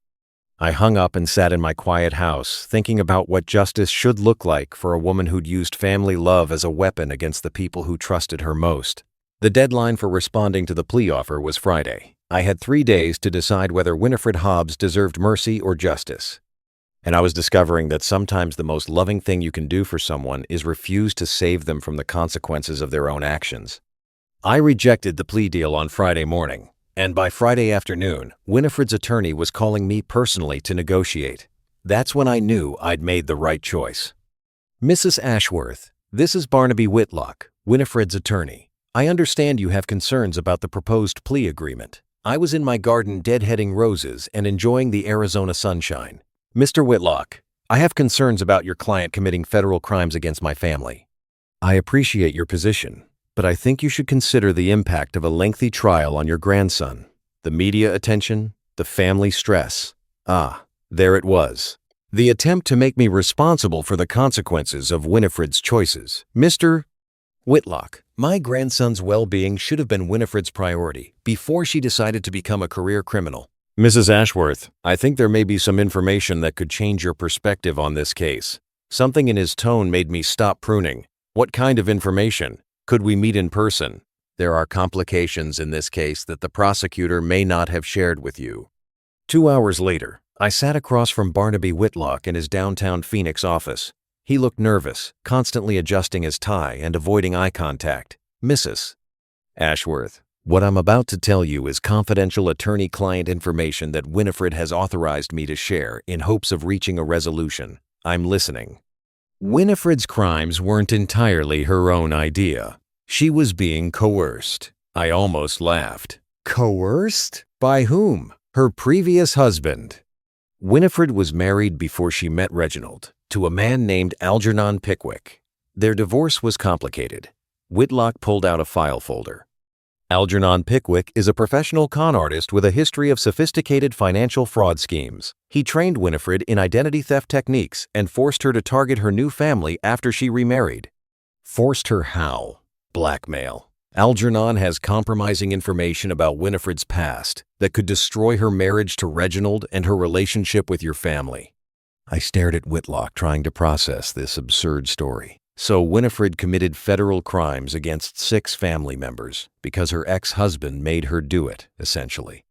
[SPEAKER 2] I hung up and sat in my quiet house, thinking about what justice should look like for a woman who'd used family love as a weapon against the people who trusted her most. The deadline for responding to the plea offer was Friday. I had 3 days to decide whether Winifred Hobbs deserved mercy or justice. And I was discovering that sometimes the most loving thing you can do for someone is refuse to save them from the consequences of their own actions. I rejected the plea deal on Friday morning, and by Friday afternoon, Winifred's attorney was calling me personally to negotiate. That's when I knew I'd made the right choice. "Mrs. Ashworth, this is Barnaby Whitlock, Winifred's attorney. I understand you have concerns about the proposed plea agreement. I was in my garden deadheading roses and enjoying the Arizona sunshine. Mr. Whitlock, I have concerns about your client committing federal crimes against my family. I appreciate your position, but I think you should consider the impact of a lengthy trial on your grandson. The media attention, the family stress. Ah, there it was. The attempt to make me responsible for the consequences of Winifred's choices. Mr. Whitlock, my grandson's well-being should have been Winifred's priority before she decided to become a career criminal. Mrs. Ashworth, I think there may be some information that could change your perspective on this case. Something in his tone made me stop pruning. What kind of information? Could we meet in person? There are complications in this case that the prosecutor may not have shared with you. 2 hours later, I sat across from Barnaby Whitlock in his downtown Phoenix office. He looked nervous, constantly adjusting his tie and avoiding eye contact. Mrs. Ashworth, what I'm about to tell you is confidential attorney-client information that Winifred has authorized me to share in hopes of reaching a resolution. I'm listening. Winifred's crimes weren't entirely her own idea. She was being coerced. I almost laughed. Coerced? By whom? Her previous husband. Winifred was married before she met Reginald to a man named Algernon Pickwick. Their divorce was complicated. Whitlock pulled out a file folder. Algernon Pickwick is a professional con artist with a history of sophisticated financial fraud schemes. He trained Winifred in identity theft techniques and forced her to target her new family after she remarried. Forced her how? Blackmail. Algernon has compromising information about Winifred's past that could destroy her marriage to Reginald and her relationship with your family. I stared at Whitlock, trying to process this absurd story. So Winifred committed federal crimes against 6 family members because her ex-husband made her do it, essentially.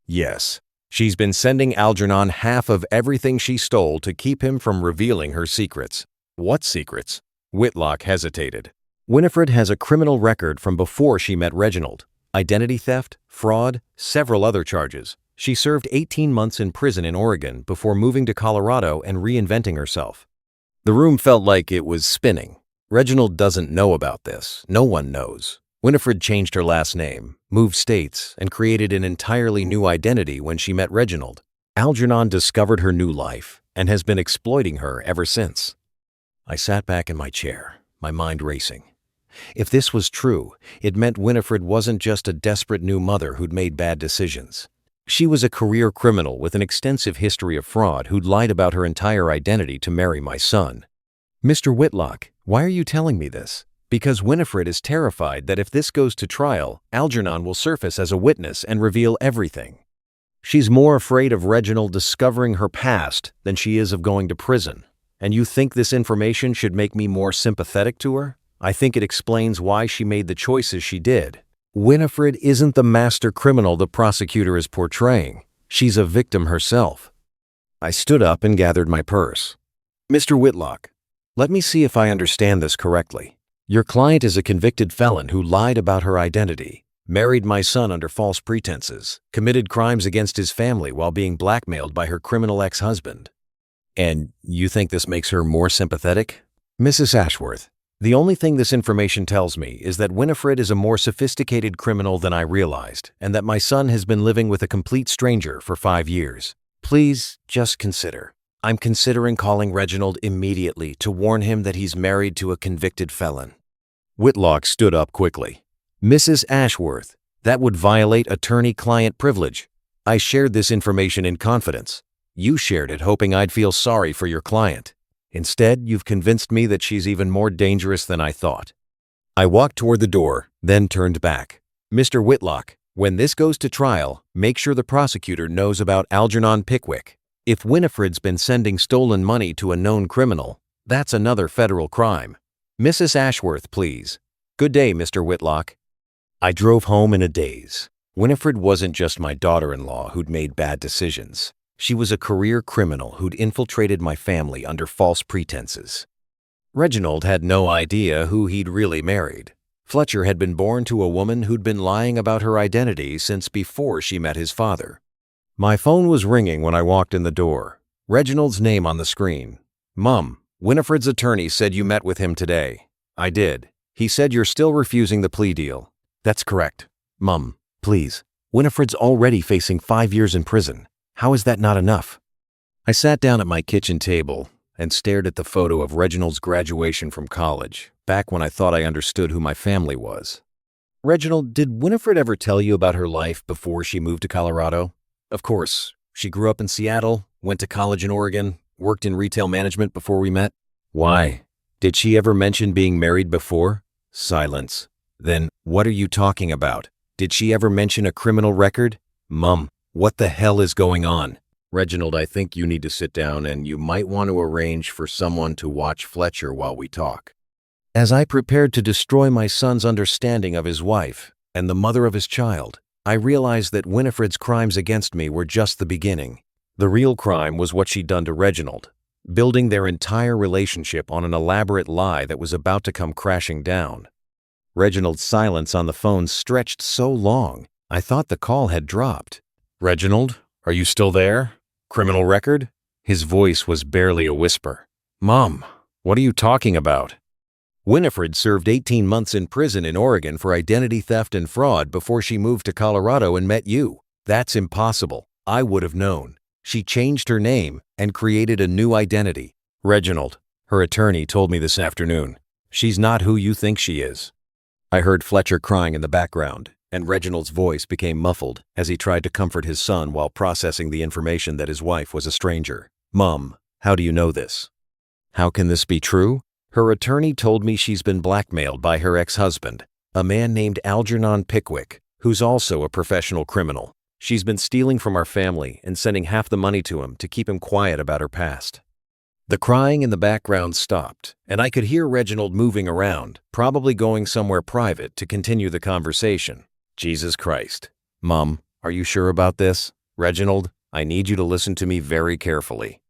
[SPEAKER 2] Yes, she's been sending Algernon half of everything she stole to keep him from revealing her secrets. What secrets? Whitlock hesitated. Winifred has a criminal record from before she met Reginald. Identity theft, fraud, several other charges. She served 18 months in prison in Oregon before moving to Colorado and reinventing herself. The room felt like it was spinning. Reginald doesn't know about this. No one knows. Winifred changed her last name, moved states, and created an entirely new identity when she met Reginald. Algernon discovered her new life and has been exploiting her ever since. I sat back in my chair, my mind racing. If this was true, it meant Winifred wasn't just a desperate new mother who'd made bad decisions. She was a career criminal with an extensive history of fraud who'd lied about her entire identity to marry my son. Mr. Whitlock, why are you telling me this? Because Winifred is terrified that if this goes to trial, Algernon will surface as a witness and reveal everything. She's more afraid of Reginald discovering her past than she is of going to prison. And you think this information should make me more sympathetic to her? I think it explains why she made the choices she did. Winifred isn't the master criminal the prosecutor is portraying. She's a victim herself. I stood up and gathered my purse. Mr. Whitlock, let me see if I understand this correctly. Your client is a convicted felon who lied about her identity, married my son under false pretenses, committed crimes against his family while being blackmailed by her criminal ex-husband. And you think this makes her more sympathetic? Mrs. Ashworth, the only thing this information tells me is that Winifred is a more sophisticated criminal than I realized, and that my son has been living with a complete stranger for 5 years. Please, just consider. I'm considering calling Reginald immediately to warn him that he's married to a convicted felon. Whitlock stood up quickly. Mrs. Ashworth, that would violate attorney-client privilege. I shared this information in confidence. You shared it hoping I'd feel sorry for your client. Instead, you've convinced me that she's even more dangerous than I thought. I walked toward the door, then turned back. Mr. Whitlock, when this goes to trial, make sure the prosecutor knows about Algernon Pickwick. If Winifred's been sending stolen money to a known criminal, that's another federal crime. Mrs. Ashworth, please. Good day, Mr. Whitlock. I drove home in a daze. Winifred wasn't just my daughter-in-law who'd made bad decisions. She was a career criminal who'd infiltrated my family under false pretenses. Reginald had no idea who he'd really married. Fletcher had been born to a woman who'd been lying about her identity since before she met his father. My phone was ringing when I walked in the door. Reginald's name on the screen. Mom, Winifred's attorney said you met with him today. I did. He said you're still refusing the plea deal. That's correct. Mum, please. Winifred's already facing 5 years in prison. How is that not enough? I sat down at my kitchen table and stared at the photo of Reginald's graduation from college, back when I thought I understood who my family was. Reginald, did Winifred ever tell you about her life before she moved to Colorado? Of course. She grew up in Seattle, went to college in Oregon, worked in retail management before we met. Why? Did she ever mention being married before? Silence. Then, what are you talking about? Did she ever mention a criminal record? Mum, what the hell is going on? Reginald, I think you need to sit down and you might want to arrange for someone to watch Fletcher while we talk. As I prepared to destroy my son's understanding of his wife and the mother of his child, I realized that Winifred's crimes against me were just the beginning. The real crime was what she'd done to Reginald, building their entire relationship on an elaborate lie that was about to come crashing down. Reginald's silence on the phone stretched so long, I thought the call had dropped. Reginald, are you still there? Criminal record? His voice was barely a whisper. Mom, what are you talking about? Winifred served 18 months in prison in Oregon for identity theft and fraud before she moved to Colorado and met you. That's impossible. I would have known. She changed her name and created a new identity. Reginald, her attorney told me this afternoon. She's not who you think she is. I heard Fletcher crying in the background, and Reginald's voice became muffled as he tried to comfort his son while processing the information that his wife was a stranger. Mom, how do you know this? How can this be true? Her attorney told me she's been blackmailed by her ex-husband, a man named Algernon Pickwick, who's also a professional criminal. She's been stealing from our family and sending half the money to him to keep him quiet about her past. The crying in the background stopped, and I could hear Reginald moving around, probably going somewhere private to continue the conversation. Jesus Christ. Mom, are you sure about this? Reginald, I need you to listen to me very carefully.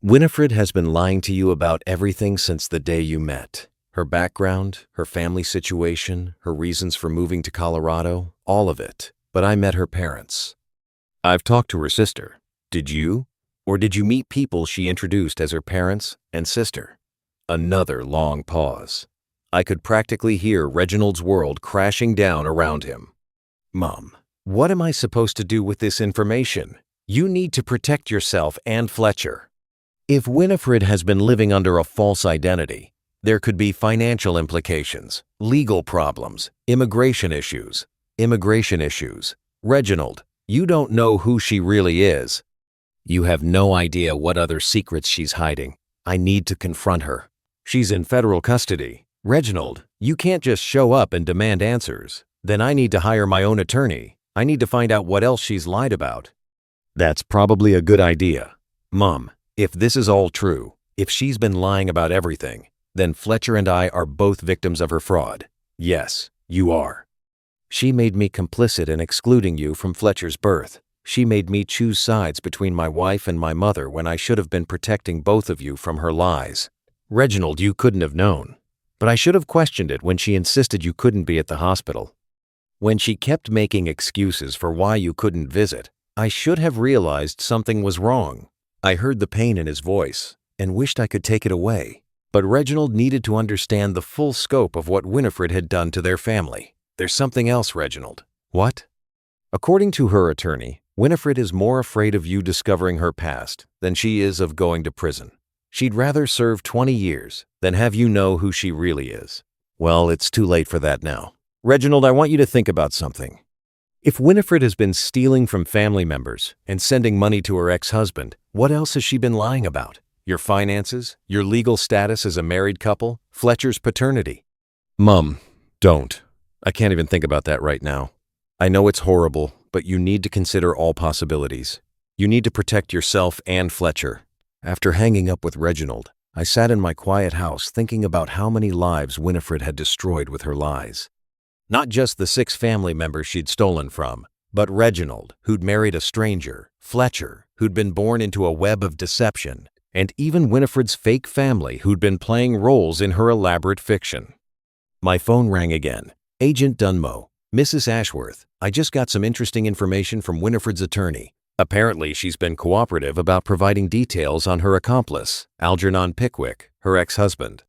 [SPEAKER 2] Winifred has been lying to you about everything since the day you met. Her background, her family situation, her reasons for moving to Colorado, all of it. But I met her parents. I've talked to her sister. Did you? Or did you meet people she introduced as her parents and sister? Another long pause. I could practically hear Reginald's world crashing down around him. Mom, what am I supposed to do with this information? You need to protect yourself and Fletcher. If Winifred has been living under a false identity, there could be financial implications, legal problems, immigration issues. Reginald, you don't know who she really is. You have no idea what other secrets she's hiding. I need to confront her. She's in federal custody. Reginald, you can't just show up and demand answers. Then I need to hire my own attorney. I need to find out what else she's lied about. That's probably a good idea. Mom, if this is all true, if she's been lying about everything, then Fletcher and I are both victims of her fraud. Yes, you are. She made me complicit in excluding you from Fletcher's birth. She made me choose sides between my wife and my mother when I should have been protecting both of you from her lies. Reginald, you couldn't have known. But I should have questioned it when she insisted you couldn't be at the hospital. When she kept making excuses for why you couldn't visit, I should have realized something was wrong. I heard the pain in his voice and wished I could take it away. But Reginald needed to understand the full scope of what Winifred had done to their family. There's something else, Reginald. What? According to her attorney, Winifred is more afraid of you discovering her past than she is of going to prison. She'd rather serve 20 years than have you know who she really is. Well, it's too late for that now. Reginald, I want you to think about something. If Winifred has been stealing from family members and sending money to her ex-husband, what else has she been lying about? Your finances, your legal status as a married couple, Fletcher's paternity. Mom, don't. I can't even think about that right now. I know it's horrible, but you need to consider all possibilities. You need to protect yourself and Fletcher. After hanging up with Reginald, I sat in my quiet house thinking about how many lives Winifred had destroyed with her lies. Not just the 6 family members she'd stolen from, but Reginald, who'd married a stranger, Fletcher, who'd been born into a web of deception, and even Winifred's fake family who'd been playing roles in her elaborate fiction. My phone rang again. Agent Dunmo, Mrs. Ashworth, I just got some interesting information from Winifred's attorney. Apparently, she's been cooperative about providing details on her accomplice, Algernon Pickwick, her ex-husband.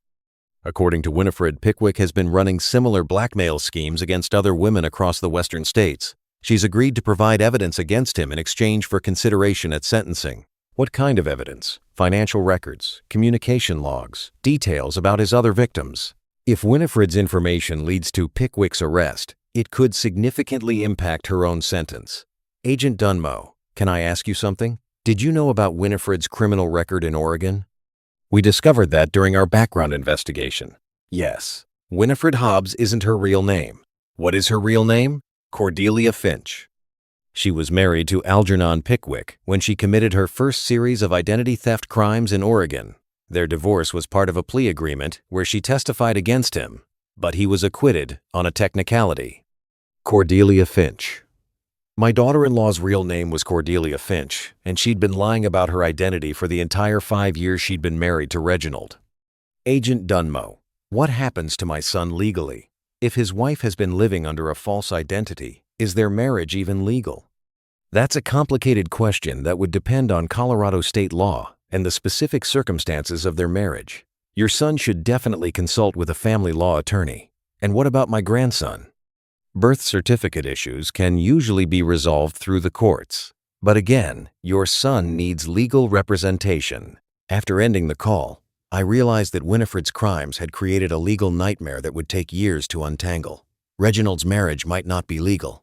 [SPEAKER 2] According to Winifred, Pickwick has been running similar blackmail schemes against other women across the western states. She's agreed to provide evidence against him in exchange for consideration at sentencing. What kind of evidence? Financial records, communication logs, details about his other victims. If Winifred's information leads to Pickwick's arrest, it could significantly impact her own sentence. Agent Dunmo, can I ask you something? Did you know about Winifred's criminal record in Oregon? We discovered that during our background investigation. Yes, Winifred Hobbs isn't her real name. What is her real name? Cordelia Finch. She was married to Algernon Pickwick when she committed her first series of identity theft crimes in Oregon. Their divorce was part of a plea agreement where she testified against him, but he was acquitted on a technicality. Cordelia Finch. My daughter-in-law's real name was Cordelia Finch, and she'd been lying about her identity for the entire 5 years she'd been married to Reginald. Agent Dunmo, what happens to my son legally? If his wife has been living under a false identity, is their marriage even legal? That's a complicated question that would depend on Colorado state law and the specific circumstances of their marriage. Your son should definitely consult with a family law attorney. And what about my grandson? Birth certificate issues can usually be resolved through the courts. But again, your son needs legal representation. After ending the call, I realized that Winifred's crimes had created a legal nightmare that would take years to untangle. Reginald's marriage might not be legal.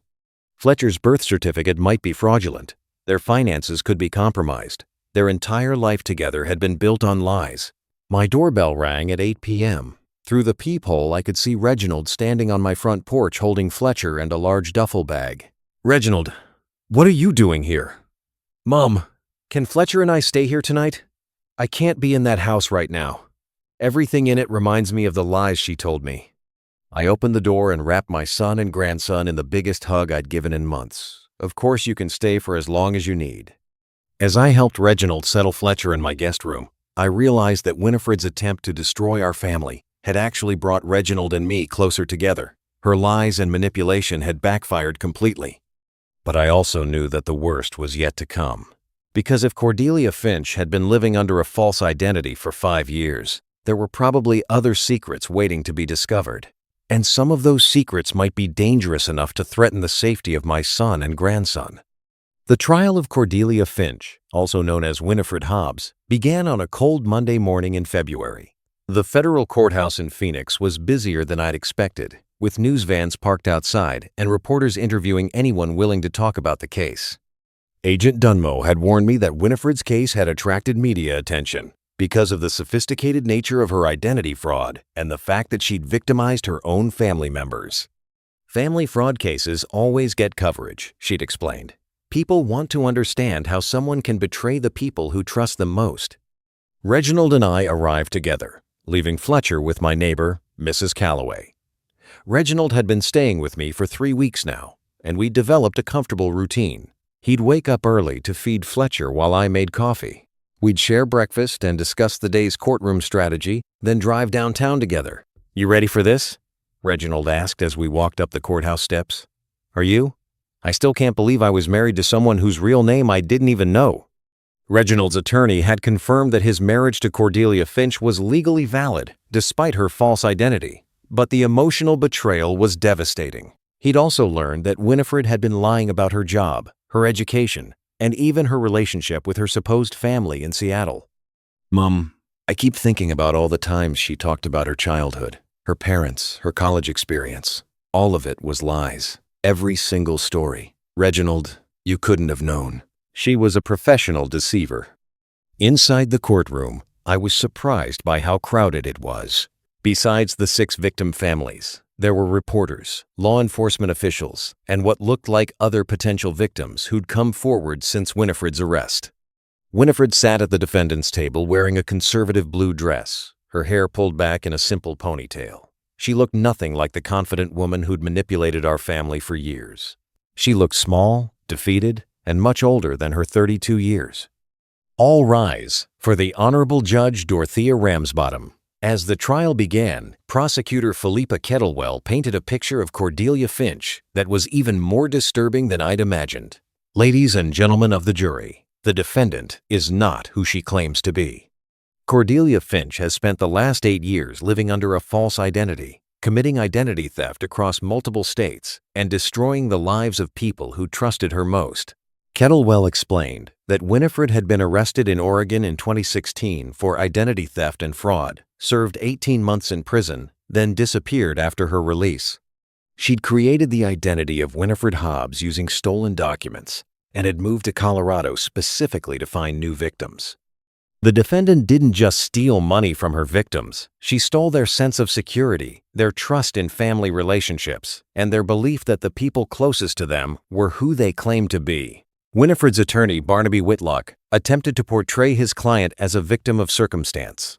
[SPEAKER 2] Fletcher's birth certificate might be fraudulent. Their finances could be compromised. Their entire life together had been built on lies. My doorbell rang at 8 p.m. Through the peephole, I could see Reginald standing on my front porch holding Fletcher and a large duffel bag. Reginald, what are you doing here? Mom, can Fletcher and I stay here tonight? I can't be in that house right now. Everything in it reminds me of the lies she told me. I opened the door and wrapped my son and grandson in the biggest hug I'd given in months. Of course, you can stay for as long as you need. As I helped Reginald settle Fletcher in my guest room, I realized that Winifred's attempt to destroy our family had actually brought Reginald and me closer together. Her lies and manipulation had backfired completely. But I also knew that the worst was yet to come. Because if Cordelia Finch had been living under a false identity for 5 years, there were probably other secrets waiting to be discovered. And some of those secrets might be dangerous enough to threaten the safety of my son and grandson. The trial of Cordelia Finch, also known as Winifred Hobbs, began on a cold Monday morning in February. The federal courthouse in Phoenix was busier than I'd expected, with news vans parked outside and reporters interviewing anyone willing to talk about the case. Agent Dunmo had warned me that Winifred's case had attracted media attention because of the sophisticated nature of her identity fraud and the fact that she'd victimized her own family members. Family fraud cases always get coverage, she'd explained. People want to understand how someone can betray the people who trust them most. Reginald and I arrived together, leaving Fletcher with my neighbor, Mrs. Calloway. Reginald had been staying with me for 3 weeks now, and we'd developed a comfortable routine. He'd wake up early to feed Fletcher while I made coffee. We'd share breakfast and discuss the day's courtroom strategy, then drive downtown together. You ready for this? Reginald asked as we walked up the courthouse steps. Are you? I still can't believe I was married to someone whose real name I didn't even know. Reginald's attorney had confirmed that his marriage to Cordelia Finch was legally valid, despite her false identity. But the emotional betrayal was devastating. He'd also learned that Winifred had been lying about her job, her education, and even her relationship with her supposed family in Seattle. Mom, I keep thinking about all the times she talked about her childhood, her parents, her college experience. All of it was lies. Every single story. Reginald, you couldn't have known. She was a professional deceiver. Inside the courtroom, I was surprised by how crowded it was. Besides the 6 victim families, there were reporters, law enforcement officials, and what looked like other potential victims who'd come forward since Winifred's arrest. Winifred sat at the defendant's table wearing a conservative blue dress, her hair pulled back in a simple ponytail. She looked nothing like the confident woman who'd manipulated our family for years. She looked small, defeated, and much older than her 32 years. All rise for the Honorable Judge Dorothea Ramsbottom. As the trial began, prosecutor Philippa Kettlewell painted a picture of Cordelia Finch that was even more disturbing than I'd imagined. Ladies and gentlemen of the jury, the defendant is not who she claims to be. Cordelia Finch has spent the last 8 years living under a false identity, committing identity theft across multiple states, and destroying the lives of people who trusted her most. Kettlewell explained that Winifred had been arrested in Oregon in 2016 for identity theft and fraud, served 18 months in prison, then disappeared after her release. She'd created the identity of Winifred Hobbs using stolen documents and had moved to Colorado specifically to find new victims. The defendant didn't just steal money from her victims, she stole their sense of security, their trust in family relationships, and their belief that the people closest to them were who they claimed to be. Winifred's attorney, Barnaby Whitlock, attempted to portray his client as a victim of circumstance.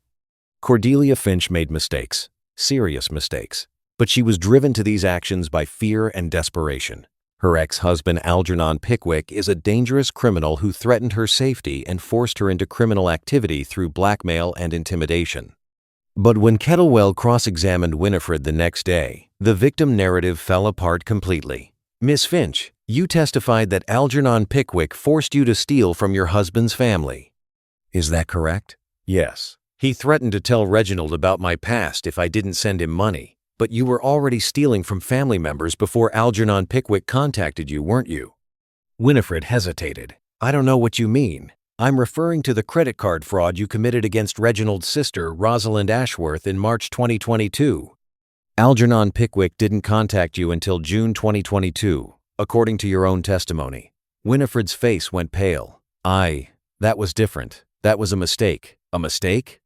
[SPEAKER 2] Cordelia Finch made mistakes, serious mistakes, but she was driven to these actions by fear and desperation. Her ex-husband Algernon Pickwick is a dangerous criminal who threatened her safety and forced her into criminal activity through blackmail and intimidation. But when Kettlewell cross-examined Winifred the next day, the victim narrative fell apart completely. "Miss Finch, you testified that Algernon Pickwick forced you to steal from your husband's family. Is that correct?" "Yes. He threatened to tell Reginald about my past if I didn't send him money. But you were already stealing from family members before Algernon Pickwick contacted you, weren't you?" Winifred hesitated. "I don't know what you mean. I'm referring to the credit card fraud you committed against Reginald's sister, Rosalind Ashworth, in March 2022. Algernon Pickwick didn't contact you until June 2022, according to your own testimony." Winifred's face went pale. That was different. That was a mistake." "A mistake?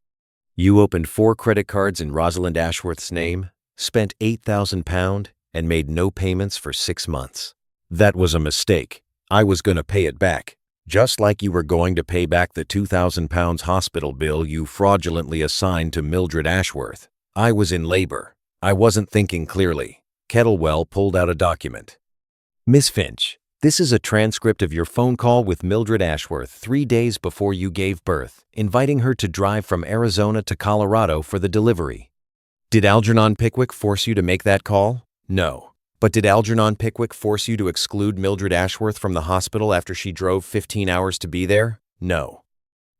[SPEAKER 2] You opened 4 credit cards in Rosalind Ashworth's name, spent £8,000, and made no payments for 6 months. That was a mistake. I was going to pay it back, just like you were going to pay back the £2,000 hospital bill you fraudulently assigned to Mildred Ashworth. I was in labor. I wasn't thinking clearly." Kettlewell pulled out a document. "Miss Finch, this is a transcript of your phone call with Mildred Ashworth 3 days before you gave birth, inviting her to drive from Arizona to Colorado for the delivery. Did Algernon Pickwick force you to make that call?" "No." "But did Algernon Pickwick force you to exclude Mildred Ashworth from the hospital after she drove 15 hours to be there?" "No."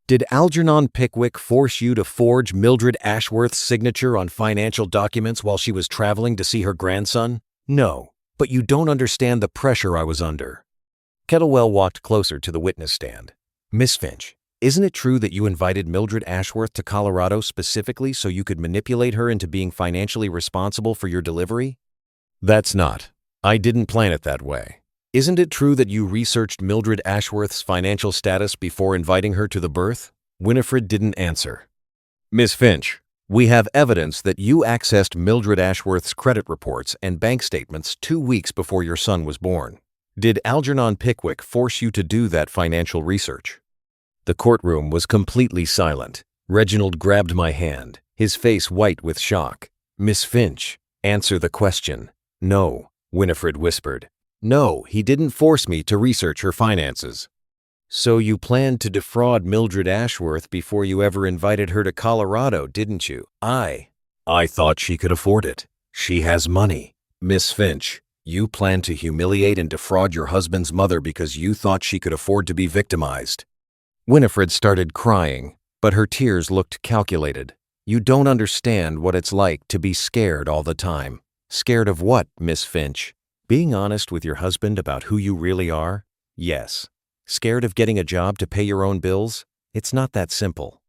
[SPEAKER 2] "Did Algernon Pickwick force you to forge Mildred Ashworth's signature on financial documents while she was traveling to see her grandson?" "No. But you don't understand the pressure I was under." Kettlewell walked closer to the witness stand. "Miss Finch, isn't it true that you invited Mildred Ashworth to Colorado specifically so you could manipulate her into being financially responsible for your delivery?" "That's not. I didn't plan it that way." "Isn't it true that you researched Mildred Ashworth's financial status before inviting her to the birth?" Winifred didn't answer. "Miss Finch, we have evidence that you accessed Mildred Ashworth's credit reports and bank statements 2 weeks before your son was born. Did Algernon Pickwick force you to do that financial research?" The courtroom was completely silent. Reginald grabbed my hand, his face white with shock. "Miss Finch, answer the question." "No," Winifred whispered. "No, he didn't force me to research her finances." "So you planned to defraud Mildred Ashworth before you ever invited her to Colorado, didn't you?" I thought she could afford it. She has money." "Miss Finch, you planned to humiliate and defraud your husband's mother because you thought she could afford to be victimized." Winifred started crying, but her tears looked calculated. "You don't understand what it's like to be scared all the time." "Scared of what, Miss Finch?" "Being honest with your husband about who you really are?" "Yes." "Scared of getting a job to pay your own bills?" "It's not that simple."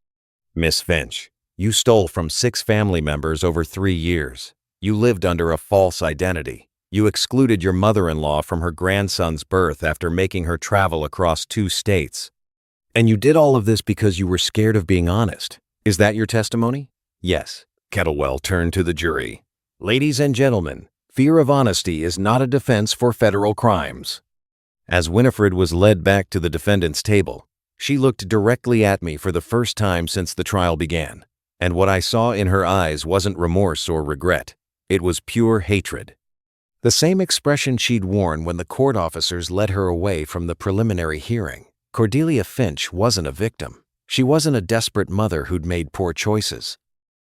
[SPEAKER 2] "Miss Finch, you stole from 6 family members over 3 years. You lived under a false identity. You excluded your mother-in-law from her grandson's birth after making her travel across 2 states. And you did all of this because you were scared of being honest. Is that your testimony?" "Yes." Kettlewell turned to the jury. "Ladies and gentlemen, fear of honesty is not a defense for federal crimes." As Winifred was led back to the defendant's table, she looked directly at me for the first time since the trial began, and what I saw in her eyes wasn't remorse or regret. It was pure hatred. The same expression she'd worn when the court officers led her away from the preliminary hearing. Cordelia Finch wasn't a victim. She wasn't a desperate mother who'd made poor choices.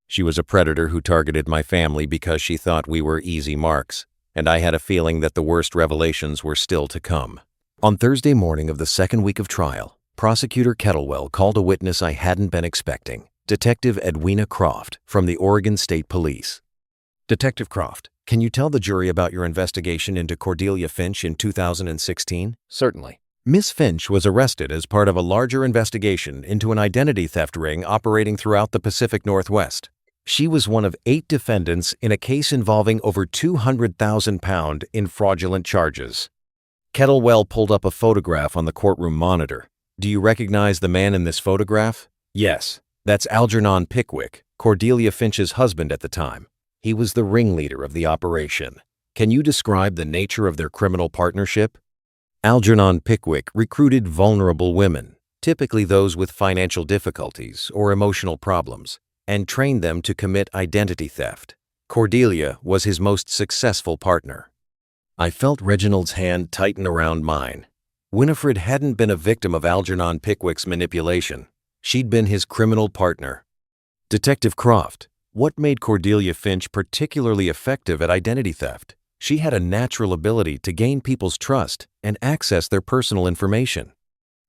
[SPEAKER 2] She was a predator who targeted my family because she thought we were easy marks, and I had a feeling that the worst revelations were still to come. On Thursday morning of the second week of trial, Prosecutor Kettlewell called a witness I hadn't been expecting. Detective Edwina Croft from the Oregon State Police. Detective Croft, can you tell the jury about your investigation into Cordelia Finch in 2016? Certainly. Miss Finch was arrested as part of a larger investigation into an identity theft ring operating throughout the Pacific Northwest. She was one of 8 defendants in a case involving over £200,000 in fraudulent charges. Kettlewell pulled up a photograph on the courtroom monitor. Do you recognize the man in this photograph? Yes, that's Algernon Pickwick, Cordelia Finch's husband at the time. He was the ringleader of the operation. Can you describe the nature of their criminal partnership? Algernon Pickwick recruited vulnerable women, typically those with financial difficulties or emotional problems, and trained them to commit identity theft. Cordelia was his most successful partner. I felt Reginald's hand tighten around mine. Winifred hadn't been a victim of Algernon Pickwick's manipulation. She'd been his criminal partner. Detective Croft, what made Cordelia Finch particularly effective at identity theft? She had a natural ability to gain people's trust and access their personal information.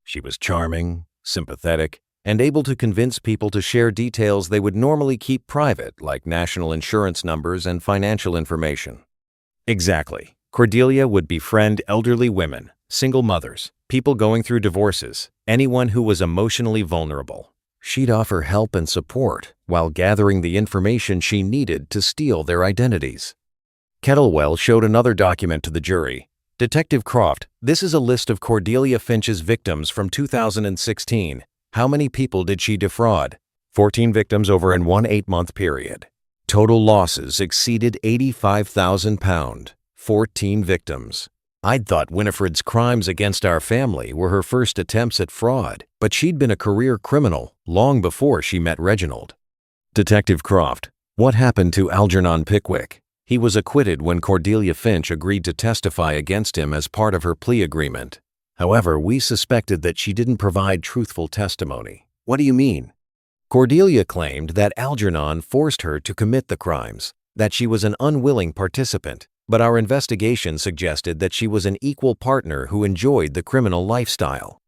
[SPEAKER 2] She was charming, sympathetic, and able to convince people to share details they would normally keep private, like national insurance numbers and financial information. Exactly. Cordelia would befriend elderly women, single mothers, people going through divorces, anyone who was emotionally vulnerable. She'd offer help and support while gathering the information she needed to steal their identities. Kettlewell showed another document to the jury. Detective Croft, this is a list of Cordelia Finch's victims from 2016. How many people did she defraud? 14 victims over an 8-month period. Total losses exceeded £85,000. 14 victims. I'd thought Winifred's crimes against our family were her first attempts at fraud, but she'd been a career criminal long before she met Reginald. Detective Croft, what happened to Algernon Pickwick? He was acquitted when Cordelia Finch agreed to testify against him as part of her plea agreement. However, we suspected that she didn't provide truthful testimony. What do you mean? Cordelia claimed that Algernon forced her to commit the crimes, that she was an unwilling participant, but our investigation suggested that she was an equal partner who enjoyed the criminal lifestyle.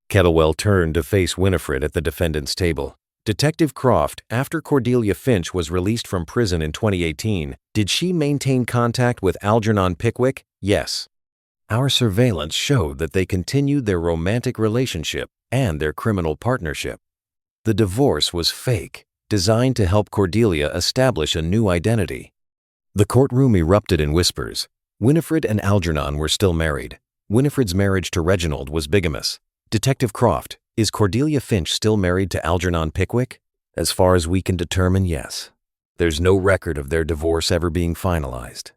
[SPEAKER 2] Kettlewell turned to face Winifred at the defendant's table. Detective Croft, after Cordelia Finch was released from prison in 2018, did she maintain contact with Algernon Pickwick? Yes. Our surveillance showed that they continued their romantic relationship and their criminal partnership. The divorce was fake, designed to help Cordelia establish a new identity. The courtroom erupted in whispers. Winifred and Algernon were still married. Winifred's marriage to Reginald was bigamous. Detective Croft, is Cordelia Finch still married to Algernon Pickwick? As far as we can determine, yes. There's no record of their divorce ever being finalized.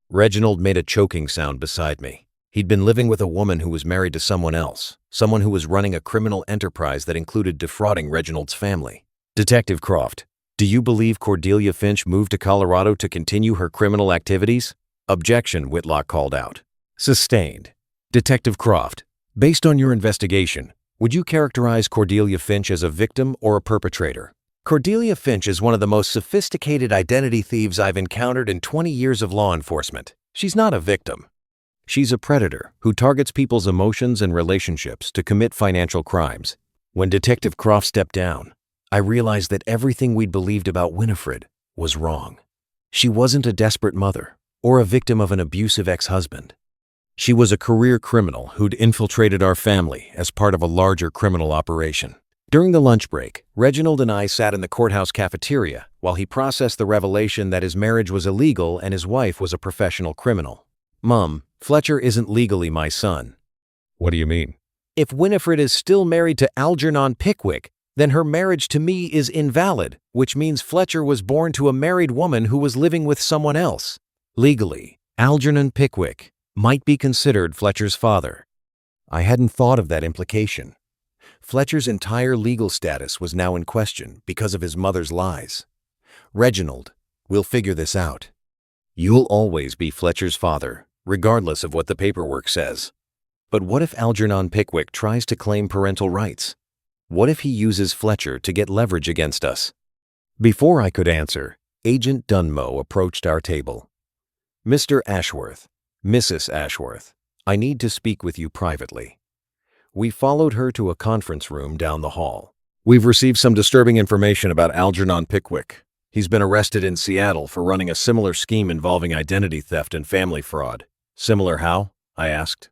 [SPEAKER 2] Reginald made a choking sound beside me. He'd been living with a woman who was married to someone else, someone who was running a criminal enterprise that included defrauding Reginald's family. Detective Croft, do you believe Cordelia Finch moved to Colorado to continue her criminal activities? Objection, Whitlock called out. Sustained. Detective Croft, based on your investigation, would you characterize Cordelia Finch as a victim or a perpetrator? Cordelia Finch is one of the most sophisticated identity thieves I've encountered in 20 years of law enforcement. She's not a victim. She's a predator who targets people's emotions and relationships to commit financial crimes. When Detective Croft stepped down, I realized that everything we'd believed about Winifred was wrong. She wasn't a desperate mother or a victim of an abusive ex-husband. She was a career criminal who'd infiltrated our family as part of a larger criminal operation. During the lunch break, Reginald and I sat in the courthouse cafeteria while he processed the revelation that his marriage was illegal and his wife was a professional criminal. Mom, Fletcher isn't legally my son. What do you mean? If Winifred is still married to Algernon Pickwick, then her marriage to me is invalid, which means Fletcher was born to a married woman who was living with someone else. Legally, Algernon Pickwick might be considered Fletcher's father. I hadn't thought of that implication. Fletcher's entire legal status was now in question because of his mother's lies. Reginald, we'll figure this out. You'll always be Fletcher's father, regardless of what the paperwork says. But what if Algernon Pickwick tries to claim parental rights? What if he uses Fletcher to get leverage against us? Before I could answer, Agent Dunmo approached our table. Mr. Ashworth, Mrs. Ashworth, I need to speak with you privately. We followed her to a conference room down the hall. We've received some disturbing information about Algernon Pickwick. He's been arrested in Seattle for running a similar scheme involving identity theft and family fraud. Similar how? I asked.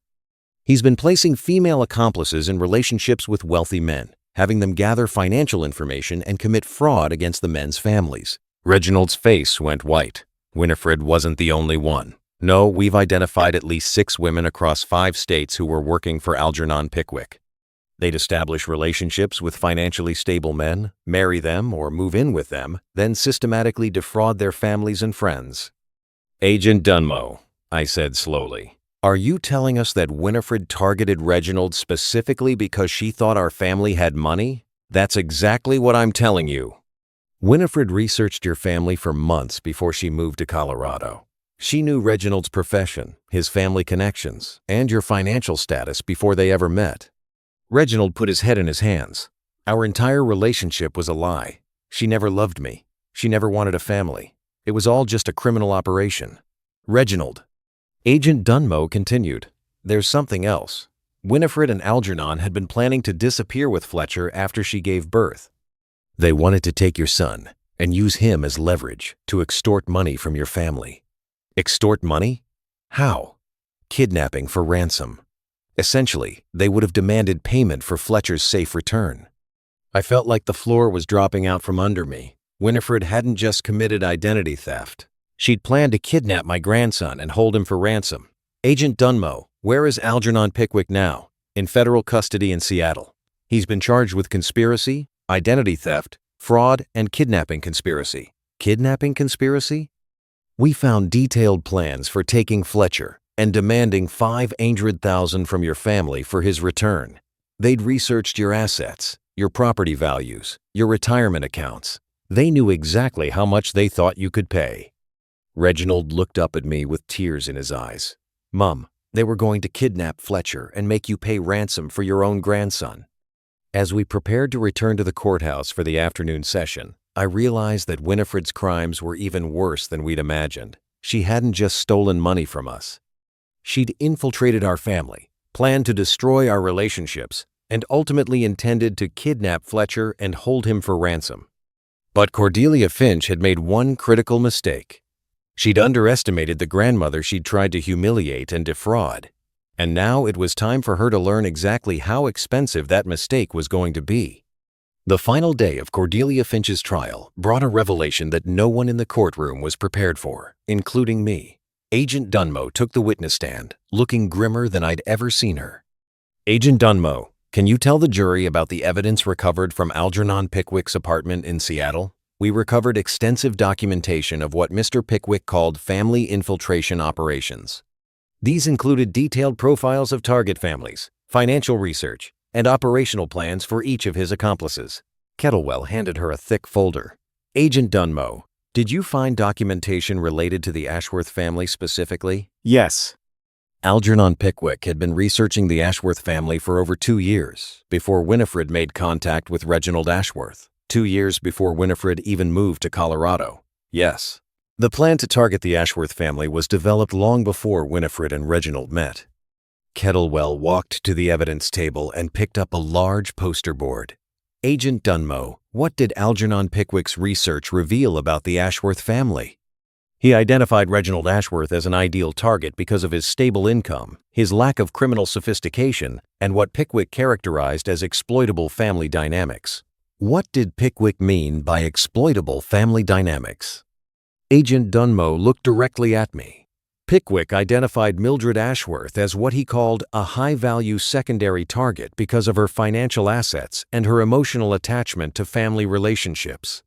[SPEAKER 2] He's been placing female accomplices in relationships with wealthy men, having them gather financial information and commit fraud against the men's families. Reginald's face went white. Winifred wasn't the only one. No, we've identified at least 6 women across 5 states who were working for Algernon Pickwick. They'd establish relationships with financially stable men, marry them or move in with them, then systematically defraud their families and friends. Agent Dunmo, I said slowly. Are you telling us that Winifred targeted Reginald specifically because she thought our family had money? That's exactly what I'm telling you. Winifred researched your family for months before she moved to Colorado. She knew Reginald's profession, his family connections, and your financial status before they ever met. Reginald put his head in his hands. Our entire relationship was a lie. She never loved me. She never wanted a family. It was all just a criminal operation. Reginald. Agent Dunmo continued. There's something else. Winifred and Algernon had been planning to disappear with Fletcher after she gave birth. They wanted to take your son and use him as leverage to extort money from your family. Extort money? How? Kidnapping for ransom. Essentially, they would have demanded payment for Fletcher's safe return. I felt like the floor was dropping out from under me. Winifred hadn't just committed identity theft. She'd planned to kidnap my grandson and hold him for ransom. Agent Dunmo, where is Algernon Pickwick now? In federal custody in Seattle. He's been charged with conspiracy, identity theft, fraud, and kidnapping conspiracy. Kidnapping conspiracy? We found detailed plans for taking Fletcher and demanding $500,000 from your family for his return. They'd researched your assets, your property values, your retirement accounts. They knew exactly how much they thought you could pay. Reginald looked up at me with tears in his eyes. Mom, they were going to kidnap Fletcher and make you pay ransom for your own grandson. As we prepared to return to the courthouse for the afternoon session, I realized that Winifred's crimes were even worse than we'd imagined. She hadn't just stolen money from us. She'd infiltrated our family, planned to destroy our relationships, and ultimately intended to kidnap Fletcher and hold him for ransom. But Cordelia Finch had made one critical mistake. She'd underestimated the grandmother she'd tried to humiliate and defraud. And now it was time for her to learn exactly how expensive that mistake was going to be. The final day of Cordelia Finch's trial brought a revelation that no one in the courtroom was prepared for, including me. Agent Dunmo took the witness stand, looking grimmer than I'd ever seen her. Agent Dunmo, can you tell the jury about the evidence recovered from Algernon Pickwick's apartment in Seattle? We recovered extensive documentation of what Mr. Pickwick called family infiltration operations. These included detailed profiles of target families, financial research, and operational plans for each of his accomplices. Kettlewell handed her a thick folder. Agent Dunmo, did you find documentation related to the Ashworth family specifically?
[SPEAKER 3] Yes.
[SPEAKER 2] Algernon Pickwick had been researching the Ashworth family for over 2 years before Winifred made contact with Reginald Ashworth. 2 years before Winifred even moved to Colorado. Yes. The plan to target the Ashworth family was developed long before Winifred and Reginald met. Kettlewell walked to the evidence table and picked up a large poster board. Agent Dunmo, what did Algernon Pickwick's research reveal about the Ashworth family? He identified Reginald Ashworth as an ideal target because of his stable income, his lack of criminal sophistication, and what Pickwick characterized as exploitable family dynamics. What did Pickwick mean by exploitable family dynamics? Agent Dunmo looked directly at me. Pickwick identified Mildred Ashworth as what he called a high-value secondary target because of her financial assets and her emotional attachment to family relationships.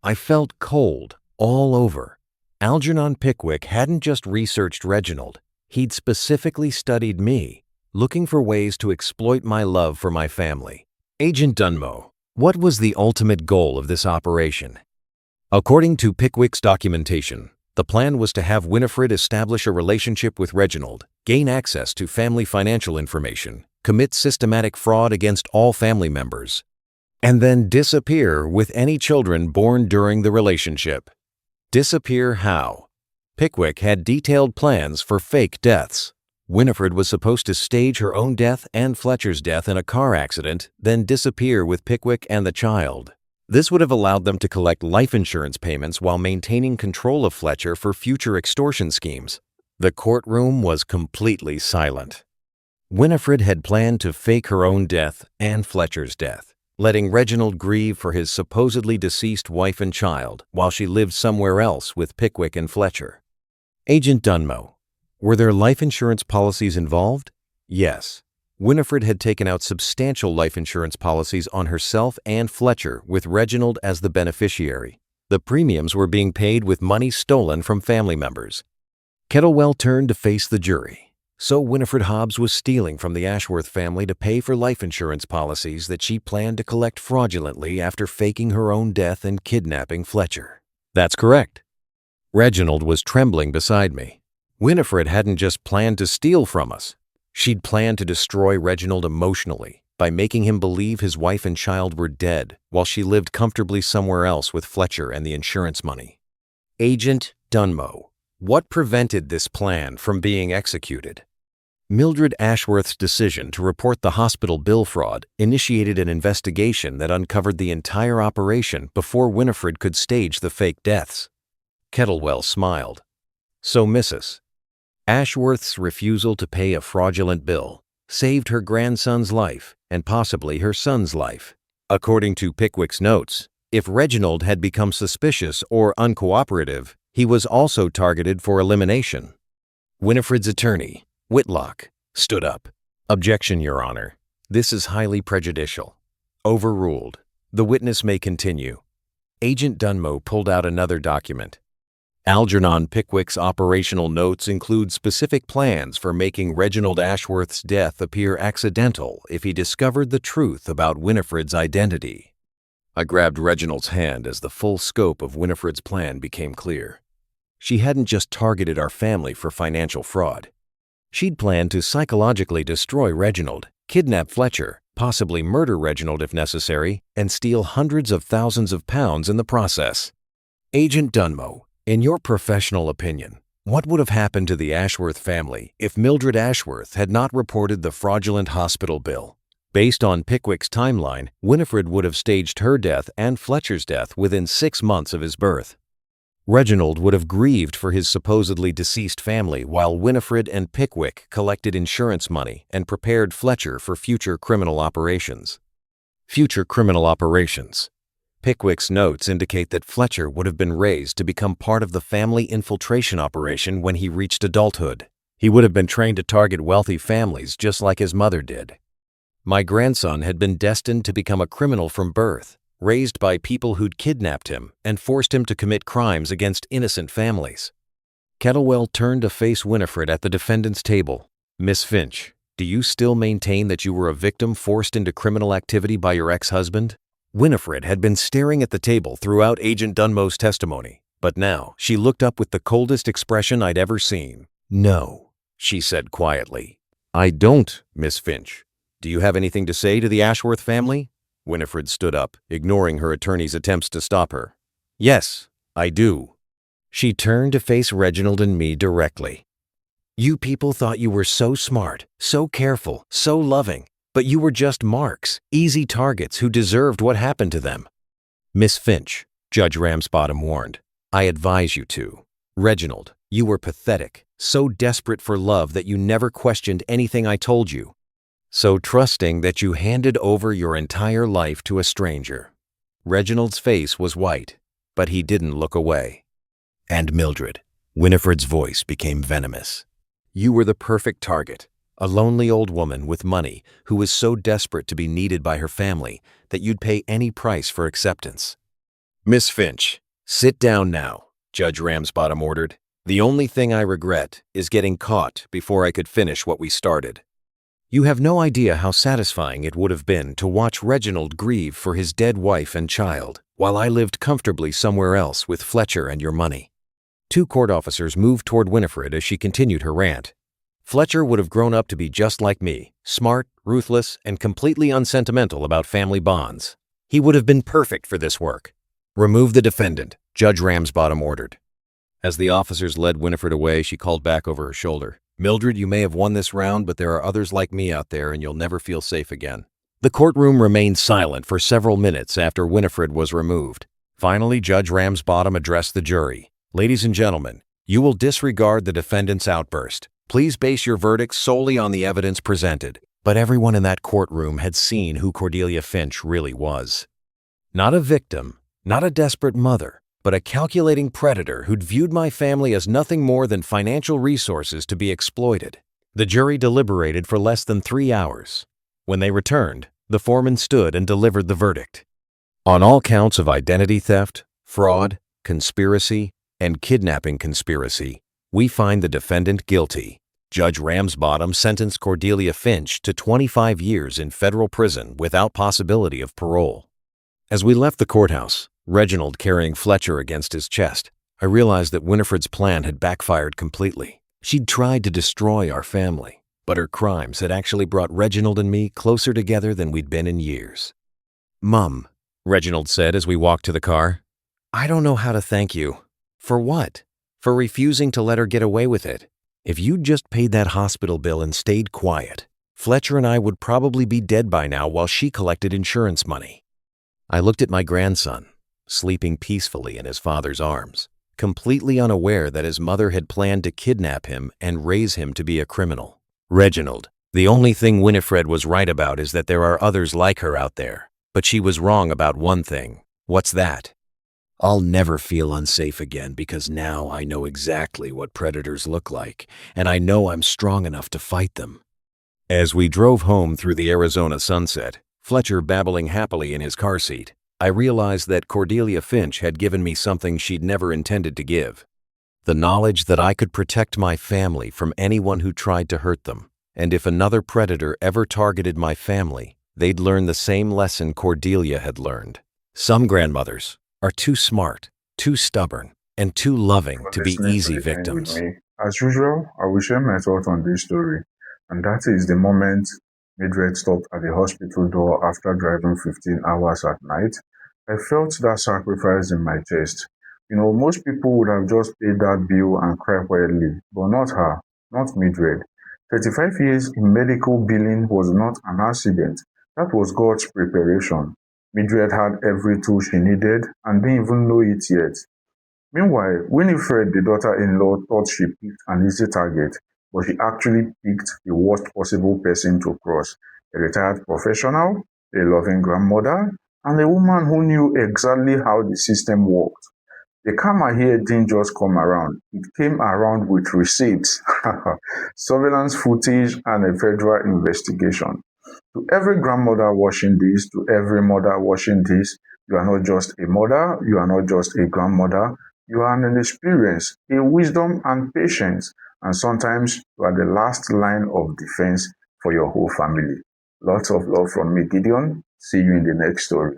[SPEAKER 2] I felt cold all over. Algernon Pickwick hadn't just researched Reginald. He'd specifically studied me, looking for ways to exploit my love for my family. Agent Dunmo, what was the ultimate goal of this operation? According to Pickwick's documentation, the plan was to have Winifred establish a relationship with Reginald, gain access to family financial information, commit systematic fraud against all family members, and then disappear with any children born during the relationship. Disappear how? Pickwick had detailed plans for fake deaths. Winifred was supposed to stage her own death and Fletcher's death in a car accident, then disappear with Pickwick and the child. This would have allowed them to collect life insurance payments while maintaining control of Fletcher for future extortion schemes. The courtroom was completely silent. Winifred had planned to fake her own death and Fletcher's death, letting Reginald grieve for his supposedly deceased wife and child while she lived somewhere else with Pickwick and Fletcher. Agent Dunmo, were there life insurance policies involved? Yes. Winifred had taken out substantial life insurance policies on herself and Fletcher with Reginald as the beneficiary. The premiums were being paid with money stolen from family members. Kettlewell turned to face the jury. So Winifred Hobbs was stealing from the Ashworth family to pay for life insurance policies that she planned to collect fraudulently after faking her own death and kidnapping Fletcher. That's correct. Reginald was trembling beside me. Winifred hadn't just planned to steal from us. She'd planned to destroy Reginald emotionally by making him believe his wife and child were dead while she lived comfortably somewhere else with Fletcher and the insurance money. Agent Dunmo, what prevented this plan from being executed? Mildred Ashworth's decision to report the hospital bill fraud initiated an investigation that uncovered the entire operation before Winifred could stage the fake deaths. Kettlewell smiled. So, Mrs. Ashworth's refusal to pay a fraudulent bill saved her grandson's life and possibly her son's life. According to Pickwick's notes, if Reginald had become suspicious or uncooperative, he was also targeted for elimination. Winifred's attorney, Whitlock, stood up. Objection, Your Honor. This is highly prejudicial. Overruled. The witness may continue. Agent Dunmo pulled out another document. Algernon Pickwick's operational notes include specific plans for making Reginald Ashworth's death appear accidental if he discovered the truth about Winifred's identity. I grabbed Reginald's hand as the full scope of Winifred's plan became clear. She hadn't just targeted our family for financial fraud. She'd planned to psychologically destroy Reginald, kidnap Fletcher, possibly murder Reginald if necessary, and steal hundreds of thousands of pounds in the process. Agent Dunmo, in your professional opinion, what would have happened to the Ashworth family if Mildred Ashworth had not reported the fraudulent hospital bill? Based on Pickwick's timeline, Winifred would have staged her death and Fletcher's death within 6 months of his birth. Reginald would have grieved for his supposedly deceased family while Winifred and Pickwick collected insurance money and prepared Fletcher for future criminal operations. Future criminal operations. Pickwick's notes indicate that Fletcher would have been raised to become part of the family infiltration operation when he reached adulthood. He would have been trained to target wealthy families just like his mother did. My grandson had been destined to become a criminal from birth, raised by people who'd kidnapped him and forced him to commit crimes against innocent families. Kettlewell turned to face Winifred at the defendant's table. Miss Finch, do you still maintain that you were a victim forced into criminal activity by your ex-husband? Winifred had been staring at the table throughout Agent Dunmo's testimony, but now she looked up with the coldest expression I'd ever seen. No, she said quietly. I don't, Miss Finch. Do you have anything to say to the Ashworth family? Winifred stood up, ignoring her attorney's attempts to stop her. Yes, I do. She turned to face Reginald and me directly. You people thought you were so smart, so careful, so loving. But you were just marks, easy targets who deserved what happened to them. Miss Finch, Judge Ramsbottom warned, I advise you to. Reginald, you were pathetic, so desperate for love that you never questioned anything I told you. So trusting that you handed over your entire life to a stranger. Reginald's face was white, but he didn't look away. And Mildred, Winifred's voice became venomous. You were the perfect target. A lonely old woman with money who was so desperate to be needed by her family that you'd pay any price for acceptance. Miss Finch, sit down now, Judge Ramsbottom ordered. The only thing I regret is getting caught before I could finish what we started. You have no idea how satisfying it would have been to watch Reginald grieve for his dead wife and child while I lived comfortably somewhere else with Fletcher and your money. 2 court officers moved toward Winifred as she continued her rant. Fletcher would have grown up to be just like me, smart, ruthless, and completely unsentimental about family bonds. He would have been perfect for this work. Remove the defendant, Judge Ramsbottom ordered. As the officers led Winifred away, she called back over her shoulder. Mildred, you may have won this round, but there are others like me out there and you'll never feel safe again. The courtroom remained silent for several minutes after Winifred was removed. Finally, Judge Ramsbottom addressed the jury. Ladies and gentlemen, you will disregard the defendant's outburst. Please base your verdict solely on the evidence presented. But everyone in that courtroom had seen who Cordelia Finch really was. Not a victim, not a desperate mother, but a calculating predator who'd viewed my family as nothing more than financial resources to be exploited. The jury deliberated for less than 3 hours. When they returned, the foreman stood and delivered the verdict. On all counts of identity theft, fraud, conspiracy, and kidnapping conspiracy, we find the defendant guilty. Judge Ramsbottom sentenced Cordelia Finch to 25 years in federal prison without possibility of parole. As we left the courthouse, Reginald carrying Fletcher against his chest, I realized that Winifred's plan had backfired completely. She'd tried to destroy our family, but her crimes had actually brought Reginald and me closer together than we'd been in years. "Mum," Reginald said as we walked to the car, "I don't know how to thank you." "For what?" "For refusing to let her get away with it. If you'd just paid that hospital bill and stayed quiet, Fletcher and I would probably be dead by now while she collected insurance money." I looked at my grandson, sleeping peacefully in his father's arms, completely unaware that his mother had planned to kidnap him and raise him to be a criminal. "Reginald, the only thing Winifred was right about is that there are others like her out there. But she was wrong about one thing." "What's that?" "I'll never feel unsafe again because now I know exactly what predators look like, and I know I'm strong enough to fight them." As we drove home through the Arizona sunset, Fletcher babbling happily in his car seat, I realized that Cordelia Finch had given me something she'd never intended to give. The knowledge that I could protect my family from anyone who tried to hurt them, and if another predator ever targeted my family, they'd learn the same lesson Cordelia had learned. Some grandmothers are too smart, too stubborn, and too loving
[SPEAKER 1] For
[SPEAKER 2] to be
[SPEAKER 1] listening to
[SPEAKER 2] easy
[SPEAKER 1] the end with
[SPEAKER 2] victims.
[SPEAKER 1] me. As usual, I will share my thoughts on this story, and that is the moment Mildred stopped at the hospital door after driving 15 hours at night. I felt that sacrifice in my chest. Most people would have just paid that bill and cried quietly, but not her, not Mildred. 35 years in medical billing was not an accident. That was God's preparation. Mildred had every tool she needed and didn't even know it yet. Meanwhile, Winifred, the daughter-in-law, thought she picked an easy target, but she actually picked the worst possible person to cross: a retired professional, a loving grandmother, and a woman who knew exactly how the system worked. The karma here didn't just come around, it came around with receipts, surveillance footage, and a federal investigation. To every grandmother watching this, to every mother watching this, you are not just a mother, you are not just a grandmother, you are an experience, a wisdom and patience, and sometimes you are the last line of defense for your whole family. Lots of love from me, Gideon. See you in the next story.